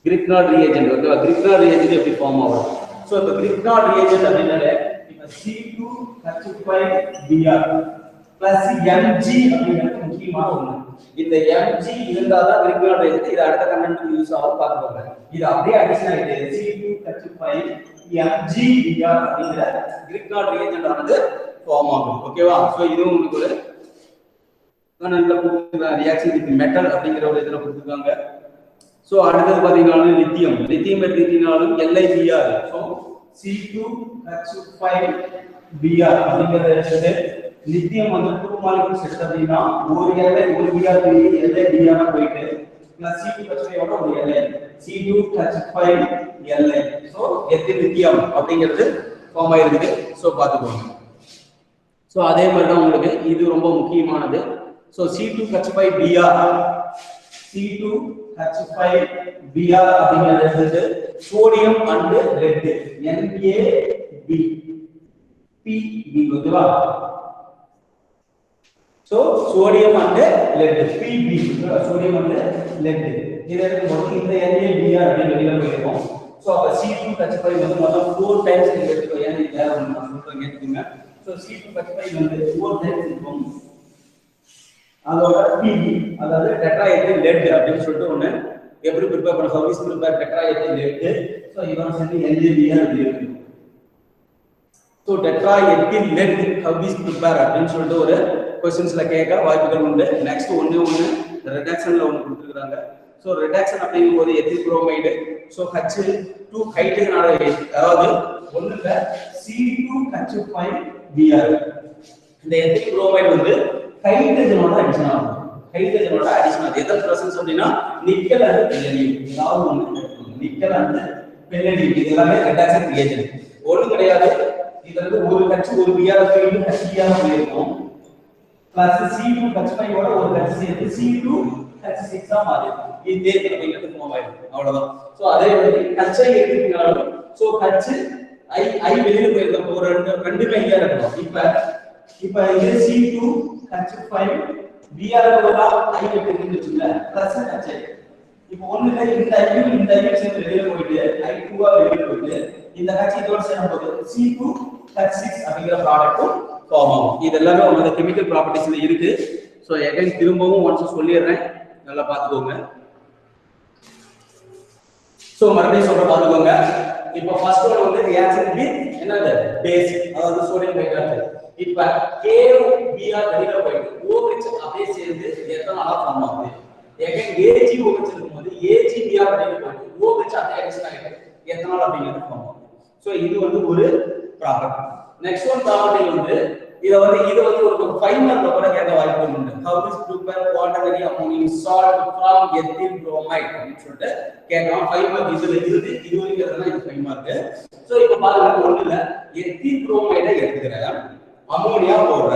Grignard reagent ஓகேவா Grignard reagent எப்படி ஃபார்ம் ஆகும். சோ இந்த Grignard reagent அப்படினாலே இப்ப C2H5Br plus Mg அப்படிங்கிறது முக்கியமான ஒண்ணு. இந்த Mg இருந்தா தான் Grignard reagent இது அடுத்த கண்டென்ட்க்கு யூஸ் ஆகும் பாத்துக்கோங்க. இது அப்படியே அடிஷன் ஆயிடுது C2H5MgBr அப்படிங்கற Grignard reagent ஆனது ஃபார்ம் ஆகும். ஓகேவா சோ இதுவும் உங்களுக்கு ஒரு நல்ல ரியாக்ஷன் வித் மெட்டல் அப்படிங்கற ஒரு இதெல்லாம் கொடுத்திருக்காங்க. சோ அடுத்து பாத்தீங்கன்னா லித்தியம் எடுத்துக்கிட்டாலும் LiBr சோ C2H5Br அப்படிங்கறது எடுத்து லித்தியம் வந்து 2 மாலிக்யூல் செட் அப்படினா ஒரு Li ஒரு Br LiBr போயிட்டு பிளஸ் C2H5 ஓட ஒரு Li C2H5Li so ethyl lithium அப்படிங்கிறது ஃபார்ம் ஆயிருக்கு. சோ பாத்துக்கோங்க. சோ அதே மாதிரி தான் உங்களுக்கு இது ரொம்ப முக்கியமானது. சோ C2H5Br அப்படிங்கிறது சோடியம் அண்ட் லெட் NaBPb ஓகேவா. So sodium and let Pb sodium and let இத எடுக்கும்போது இந்த NaBr அப்படி வெளியில போயிருக்கும். சோ அப்ப C2H5 வந்து மொத்தம் 4 டைம்ஸ் நீங்க எடுத்துக்கோ. ஏன் இது வேற ஒண்ணு நான் சொல்றேன் கேட்டுங்க. சோ C2H5 வந்து 4 டைம்ஸ் இருக்கும். அதோட Pb அதாவது டெட்ராஎத்தில் லெட் அப்படினு சொல்லிட்டு ஒண்ணு எப்படி ப்ரிப்பேர் பண்ண how is prepare டெட்ராஎத்தில் let. So இவன் சொல்லி NaBr இருக்கு. So டெட்ராஎத்தில் let how is prepare அப்படினு சொல்லிட்டு ஒரு क्वेश्चंसல கேட்க வாய்ப்புகள் உண்டு. நெக்ஸ்ட் ஒண்ணு ரிடக்ஷன்ல ஒன்னு கொடுத்திருக்காங்க. சோ ரிடக்ஷன் அப்படிங்கும்போது ethyl bromide so H2 hydrogen அதாவது ஒண்ணு இல்ல C2H5Br இந்த எத்தில் புரோமைடு வந்து ஹைட்ரஜனோட அடிஷன் ஆகும். ஹைட்ரஜனோட அடிஷன் ஆகுது. எதன் பிரசன்ஸ் அப்படினா நிக்கல் அண்ட் பெரிலியம். ஏதாவது ஒண்ணு நிக்கல் அண்ட் பெரிலியம் இது எல்லாமே ரிடக்ஷன் ரியாக்ஷன். ஒண்ணு கிடையாது. இதுல இருந்து ஒரு H ஒரு Br ஃபீல்ட் H Br இருக்கும். பிளஸ் C2H5 ஓட ஒரு H சேர்த்து C2H6 ஆ மாறிடும். இதே அப்படிங்கிறது ஃபார்ம் ஆயிடும். அவ்வளவுதான். சோ அதே மாதிரி Hi எடுத்தீங்கனாலும் சோ I வெளியில போயிருக்க ஒரு ரெண்டுமே இங்க இருக்கும். இப்ப இது C2H5 Br போதா I எடுத்துக்கிட்டு வச்சுங்க பிளஸ் Hi. இப்போ ஒண்ணுல இந்த I சேர்ந்து வெளியில போயிட்டு I2 ஆ வெளியில போயிட்டு இந்த H இதோட சேரும்போது C2H6 அப்படிங்கிற ப்ராடக்ட்டும் ஃபார்ம் ஆகும். இது எல்லாமே உங்களுக்கு கெமிக்கல் ப்ராப்பர்ட்டிஸ்ல இருக்கு. சோ அகைன் திரும்பவும் ஒன்ஸ் சொல்லிடுறேன், நல்லா பாத்துக்கோங்க. சோ மறுபடியும் சொல்ற பாத்துக்கோங்க. இப்போ ஃபர்ஸ்ட் ஒன் வந்து ரியாக்ஷன் வித் என்னது பேஸ், அதாவது சோடியம் ஹைட்ராக்சைடு. இப்போ KBr வெளியில போயிட்டு OH அப்படியே சேர்ந்து எத்தனாலா ஃபார்ம் ஆகுது. அகைன் AgOH இருக்கும்போது AgBr வெளியில போயிட்டு OH அப்படியே அடிஷன் ஆயிட்டு எத்தனால் அப்படிங்கிறது ஃபார்ம் ஆகுது. சோ இது வந்து ஒரு ப்ராப்பர்ட்டி. நெக்ஸ்ட் ஒன் ப்ராப்பர்ட்டி வந்து இது வந்து ஒரு ஃபைனல்ல கூட கேட்க வாய்ப்பு உண்டு. How is prepare quaternary ammonium salt from ethyl bromide அப்படின்னு சொல்லிட்டு கேட்கலாம். 5 மார்க் இதுல இருந்து இது வரைக்கும் எதுனா இது 5 மார்க். சோ இப்போ பாருங்க, ஒண்ணுல எத்தில் புரோமைடை எடுத்துக்கிறேன், அமோனியா போடுற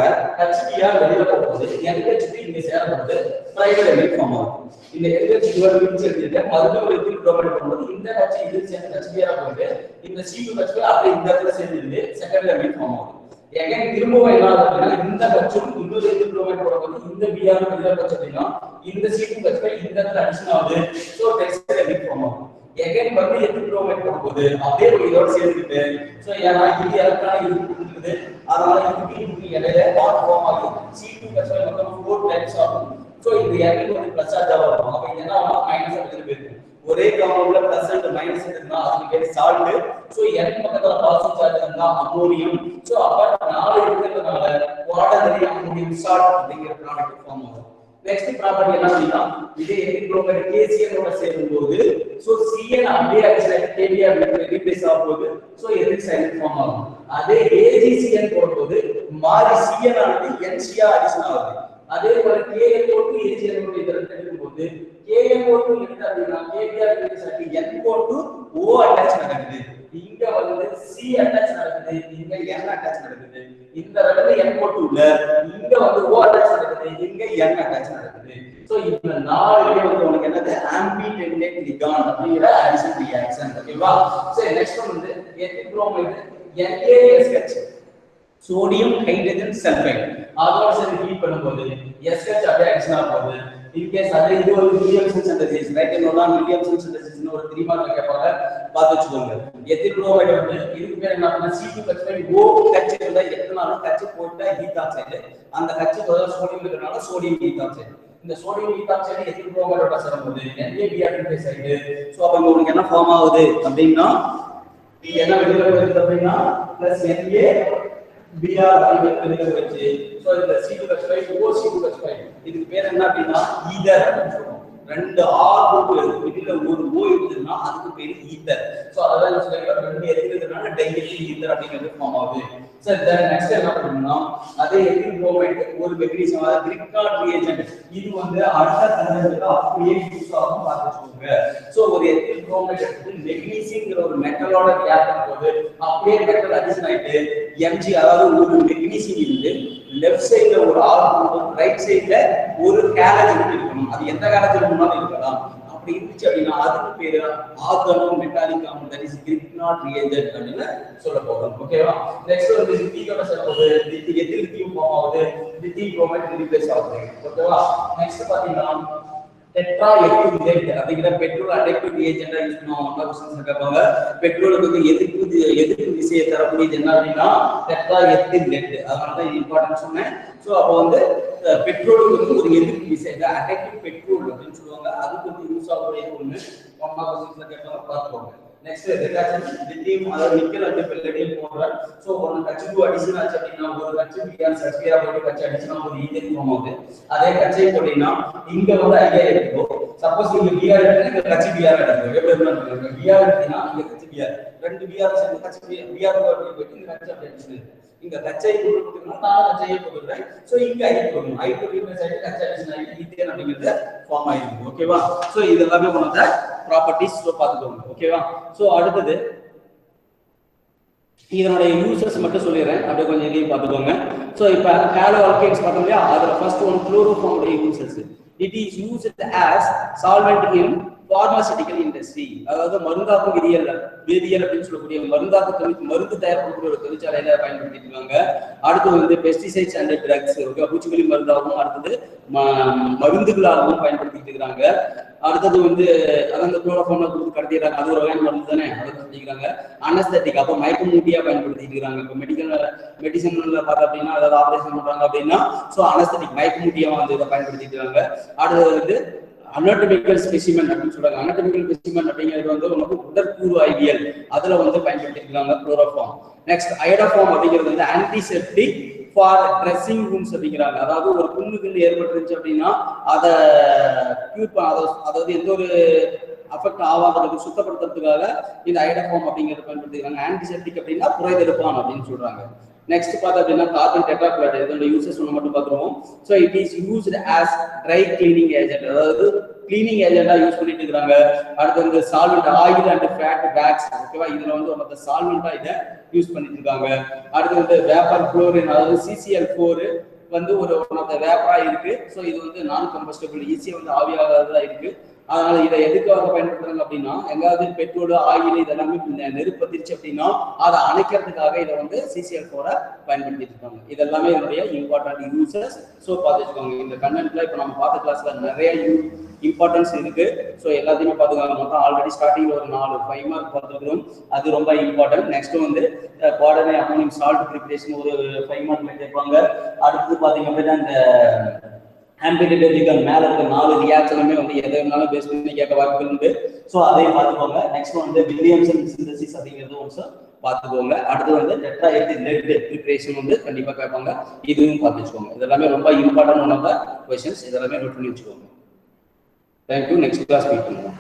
HBr வெளியில போகுது, NH3 இங்க சேரப்படுது, பிரைமரி ஃபார்ம் ஆகும். இந்த NH இவர் பிரிச்சு எடுத்துட்டு மறுபடியும் எத்தில் புரோமைட் போடும்போது இந்த H இது சேர்ந்து HBr போயிட்டு இந்த C2H5 அப்படியே இந்த இடத்துல சேர்ந்து செகண்டரி ஃபார்ம் ஆகும். அகைன் திரும்பவும் என்ன ஆகுதுன்னா இந்த கச்சும் இன்னொரு எத்தில் புரோமைட் போடும்போது இந்த Br வெளியில போச்சு அப்படின்னா இந்த C2H5 இந்த இடத்துல அடிஷன் ஆகுது. சோ டெக்ஸ்டைல் ஃபார்ம் ஆகும். அகைன் வந்து எத்தில் புரோமைட் போடும்போது அப்படியே இதோட சேர்ந்துட்டு சோ ஏன்னா இது எலக்ட்ரான் இது கொடுக்குது, அதனால இதுக்கு இடையில பாண்ட் ஃபார்ம் ஆகும். C2H5 மொத்தம் 4 டைப்ஸ் ஆகும். சோ இது எகைன் வந்து பிளஸ் சார்ஜா வரும். அப்ப இது என்ன ஆகும், மைனஸ் அப்படியே போயிடும். ஒரே காம்பவுண்ட்ல பிளஸ் அண்ட் மைனஸ் இருந்தா அதுக்கு பேர் சால்ட். சோ n பக்கத்துல பாசிட்டிவ் சார்ஜ் இருந்தா அம்மோனியம். சோ அப்ப 4 இருக்கிறதுனால குவாட்டர்னரி அம்மோனியம் சால்ட் அப்படிங்கிற ப்ராடக்ட் ஃபார்ம் ஆகும். நெக்ஸ்ட் ப்ராப்பர்ட்டி என்ன அப்படின்னா இதே எத்தில் புரோமைட் KCl ஓட சேரும்போது சோ Cl அப்படியே ஆக்சுவலா KBr ரீப்ளேஸ் ஆகும்போது சோ எத்தில் சைடு ஃபார்ம் ஆகும். அதே AgCl போடும்போது மாறி Cl ஆனது NCr அடிஷன் ஆகுது. அதே போல KNO2 AgNO2 இதெல்லாம் எடுக்கும்போது KNO2 என்ன அப்படின்னா KBr ரீப்ளேஸ் ஆகி NO2 O அட்டாச் நடக்குது, இங்க வந்து C அட்டாச் நடக்குது, இங்க N அட்டாச் நடக்குது. இந்த ரெண்டு NO2ல இங்க வந்து O அட்டாச் நடக்குது, இங்க N அட்டாச் நடக்குது. சோ இந்த நாலுமே வந்து உங்களுக்கு என்னது ஆம்பிடென்டேட் லிகாண்ட் அப்படிங்கிற அடிஷன் ரியாக்ஷன். ஓகேவா? சரி, நெக்ஸ்ட் ஒன் வந்து ethyl bromide NaSH sodium hydrogen sulphide அதோட சேர்ந்து ஹீட் பண்ணும்போது SH அப்படியே அடிஷன் ஆகுது. இன்கேஸ் அது இது ஒரு வில்லியம்சன் சிந்தசிஸ், ரைட் என்னோட வில்லியம்சன் சிந்தசிஸ்னு ஒரு 3 மார்க்ல கேட்பாங்க, பார்த்து வச்சுக்கோங்க. எத்தில் புரோமைட் வந்து இதுக்கு பேர் என்ன அப்படின்னா C2H5 OH இருந்தா எத்தனாலும் H போட்டா ஹீட் ஆக்சைடு, அந்த H பதிலா சோடியம் இருக்கறனால சோடியம் ஹீட் ஆக்சைடு. இந்த சோடியம் ஹீட் ஆக்சைடு எத்தில் புரோமைடோட சேரும்போது NaBr ரீப்ளேஸ் ஆயிடுது. சோ அப்ப உங்களுக்கு என்ன ஃபார்ம் ஆகுது அப்படின்னா இது என்ன வெளியில வருது அப்படின்னா +Na Br வெளியில வச்சு சோ இந்த C2H5 OC2H5 இதுக்கு பேர் என்ன அப்படின்னா ஈதர் அப்படின்னு சொல்றோம். ரெண்டு R குரூப் இருக்கு, இதுல ஒரு O இருக்குதுன்னா அதுக்கு பேரு ஈதர். சோ அதான் சொல்றாங்க ரெண்டு இருக்குதுனால டைஎத்தில் ஈதர் அப்படிங்கிறது ஃபார்ம் ஆகுது. சோ தென் நெக்ஸ்ட் என்ன பண்ணனும்னா அதே எத்தில் புரோமைட் ஒரு மெக்னீசியம் அதாவது கிரிக்னாட் ரியேஜென்ட் இது வந்து அடுத்த தரத்துக்கு அப்படியே யூஸ் ஆகும், பார்த்து வச்சுக்கோங்க. சோ ஒரு எத்தில் புரோமைட் எடுத்து மெக்னீசியம்ங்கற ஒரு மெட்டலோட ரியாக்ட் பண்ணும்போது அப்படியே மெட்டல் அடிஷன் ஆயிட்டு Mg அதாவது ஒரு மெக்னீசியம் இருந்து லெஃப்ட் சைடுல ஒரு R குரூப் ரைட் சைடுல ஒரு ஹாலஜன் இருக்கணும். அது எந்த ஹாலஜன் வேணாலும் இருக்கலாம். அப்படி இருந்துச்சு அப்படின்னா அதுக்கு பேரு organo metallic compound, that is Grignard reagent அப்படின்னு சொல்ல போறோம். ஓகேவா? நெக்ஸ்ட் வந்து லித்தியோட சேரும்போது எத்தில் லித்தியம் ஃபார்ம் ஆகுது, லித்தியம் புரோமைட் ரீப்ளேஸ் ஆகுது. ஓகேவா? நெக்ஸ்ட் பாத்தீங்கன்னா டெட்ரா எத்தில் லெட் அப்படிங்கிற பெட்ரோல் அடக்டிவ் ரியேஜென்ட்டா யூஸ் பண்ணுவாங்க. நம்ம क्वेश्चंस கேட்பாங்க. பெட்ரோலுக்கு எதிர்ப்பு திசையை தரக்கூடியது என்ன அப்படின்னா டெட்ரா எத்தில் லெட். அதனால தான் இம்பார்ட்டன்ட் சொன்னேன். சோ அப்ப வந்து பெட்ரோலுக்கு வந்து ஒரு எதிர்ப்பு திசை அடக்டிவ் பெட்ரோல் அப்படின்னு சொல்லுவாங்க. அதுக்கு வந்து யூஸ் ஆகக்கூடிய ஒண்ணு நம்ம क्वेश्चंस கேட்பாங்க, பார்த்துக்கோங்க. நெக்ஸ்ட் ரிடக்ஷன் லித்தியம் அதாவது நிக்கல் அண்ட் பெல்லடியம் போடுற சோ ஒரு H2 அடிஷன் ஆச்சு அப்படின்னா ஒரு H Br போட்டு H அடிஷன் ஒரு ஈதேன் ஃபார்ம் ஆகுது. அதே H போட்டீங்கன்னா இங்க வந்து ஐயா இருக்கும். சப்போஸ் இங்க Br எடுத்தா இங்க HBr எடுக்கும். எப்படி இருந்தாலும் Br எடுத்தீங்கன்னா இங்க HBr ரெண்டு Br சேர்ந்து Br போட்டு இங்க H அடிஷன் இங்க HI போட்டுட்டோம்னா நான் HI போடுறேன். சோ இங்க I போடணும். I ரீப்ளேஸ் ஆயிட்டு H அடிஷன் ஆகி ஈதேன் அப்படிங்கிறது ஃபார்ம் ஆயிருக்கு. ஓகேவா? சோ இது எல்லாமே ஒண்ணா ப்ராப்பர்ட்டிஸ் பாத்துக்கோங்க. ஓகேவா? சோ அடுத்து இதனுடைய யூசஸ் மட்டும் சொல்லிடுறேன், அப்படியே கொஞ்சம் இதையும் பார்த்துக்கோங்க. ஸோ இப்போ ஹேலோ ஆல்கேன்ஸ் பார்த்தோம் இல்லையா, அதில் ஃபர்ஸ்ட் ஒன் குளோரோஃபார்முடைய uses. It is used as solvent in pharmaceutical industry, அதாவது மருந்தாக்கும் வேதியியல் அப்படின்னு சொல்லக்கூடிய மருந்து தயாரிக்கக்கூடிய ஒரு தொழிற்சாலையில பயன்படுத்திட்டு இருக்காங்க. அடுத்து வந்து பெஸ்டிசைட்ஸ் அண்ட் ட்ரக்ஸ், பூச்சிக்கொல்லி மருந்தாகவும் அடுத்தது மருந்துகளாகவும் பயன்படுத்திட்டு இருக்கிறாங்க. அடுத்தது வந்து அந்த குளோரோஃபார்ம் கொடுத்து கடத்திடுறாங்க, அது ஒரு வகையான மருந்து தானே, அதை சொல்லிக்கிறாங்க. அனஸ்தட்டிக், அப்போ மயக்கமூட்டியா பயன்படுத்திட்டு இருக்காங்க. இப்போ மெடிசன்ல பார்த்தா அப்படின்னா, அதாவது ஆபரேஷன் பண்றாங்க அப்படின்னா ஸோ அனஸ்தட்டிக் மயக்கமூட்டியா வந்து இதை பயன்படுத்திட்டு இருக்காங்க. அடுத்தது வந்து அனாட்டமிக்கல் ஸ்பெசிமென் அப்படின்னு சொல்றாங்க. அனாட்டமிக்கல் ஸ்பெசிமென் அப்படிங்கிறது வந்து உங்களுக்கு உடற்கூறு ஆய்வியல், அதுல வந்து பயன்படுத்திருக்காங்க குளோரோஃபார்ம். நெக்ஸ்ட் அயோடோஃபார்ம் அப்படிங்கிறது வந்து ஆன்டிசெப்டிக் ஃபார் ட்ரெஸ்ஸிங் ரூம்ஸ் அப்படிங்கிறாங்க. அதாவது ஒரு புண்ணுக்கு ஏற்பட்டுருந்துச்சு அப்படின்னா அதை கியூர் அதாவது எந்த ஒரு அஃபெக்ட் ஆகாததுக்கு சுத்தப்படுத்துறதுக்காக இந்த அயோடோஃபார்ம் அப்படிங்கிறது பயன்படுத்திருக்காங்க. ஆன்டிசெப்டிக் அப்படின்னா புரைதெடுப்பான் அப்படின்னு சொல்றாங்க. நெக்ஸ்ட் பார்த்தா அப்படின்னா கார்பன் டெட்ராக்ளோரைடு, இதோட யூசஸ் ஒன்று மட்டும் பார்த்துருவோம். So it is used as dry cleaning agent, அதாவது கிளீனிங் ஏஜென்டா யூஸ் பண்ணிட்டு இருக்காங்க. அடுத்து வந்து solvent, oil and fat packs, ஓகேவா, இதுல வந்து ஒரு சால்வெண்டா இதை யூஸ் பண்ணிட்டு இருக்காங்க. அடுத்து வந்து வேப்பர் குளோரின், அதாவது CCl4 வந்து ஒரு வேப்பரா இருக்கு. ஸோ இது வந்து நான் கம்பஸ்டபிள், ஈஸியா வந்து ஆவியாகாததா இருக்கு. அதனால இதை எதுக்காக பயன்படுத்துறாங்க அப்படின்னா, எங்காவது பெட்ரோல் ஆயில் இதெல்லாமே நெருப்பு திருச்சு அப்படின்னா அதை அணைக்கிறதுக்காக இதை வந்து CCl4 பயன்படுத்திட்டு இருக்காங்க. இதெல்லாமே இதனுடைய இம்பார்ட்டன்ட் யூசஸ். ஸோ பார்த்துக்கோங்க, இந்த கண்டென்ட்ல இப்போ நம்ம பார்த்த கிளாஸ்ல நிறைய இம்பார்ட்டன்ஸ் இருக்கு. ஸோ எல்லாத்தையுமே பார்த்துக்கோங்க. மொத்தம் ஆல்ரெடி ஸ்டார்டிங்ல ஒரு 4-5 மார்க் பார்த்துருக்கோம், அது ரொம்ப இம்பார்ட்டன்ட். நெக்ஸ்ட் வந்து குவார்டர்னரி அமோனியம் சால்ட் ப்ரிப்பரேஷன் ஒரு 5 மார்க்ல கேட்பாங்க. அடுத்து பார்த்தீங்க அப்படின்னா இந்த ஆம்பிடிடெர்மிகல் மேல இருக்க 4 ரியாக்ஷனுமே வந்து எதை வேணாலும் பேஸ் பண்ணி கேட்க வாய்ப்புகள் உண்டு. ஸோ அதையும் பார்த்துக்கோங்க. நெக்ஸ்ட் வந்து வில்லியம்சன் சிந்தசிஸ் அப்படிங்கிறது ஒன்று பார்த்துக்கோங்க. அடுத்து வந்து டெட்ராஎத்தில் லெட் ப்ரிப்பரேஷன் வந்து கண்டிப்பாக கேட்பாங்க, இதுவும் பார்த்து வச்சுக்கோங்க. இதெல்லாமே ரொம்ப important one of the questions, இதெல்லாமே நோட் பண்ணி வச்சுக்கோங்க. தேங்க்யூ. நெக்ஸ்ட் கிளாஸ் மீட் பண்ணுவோம்.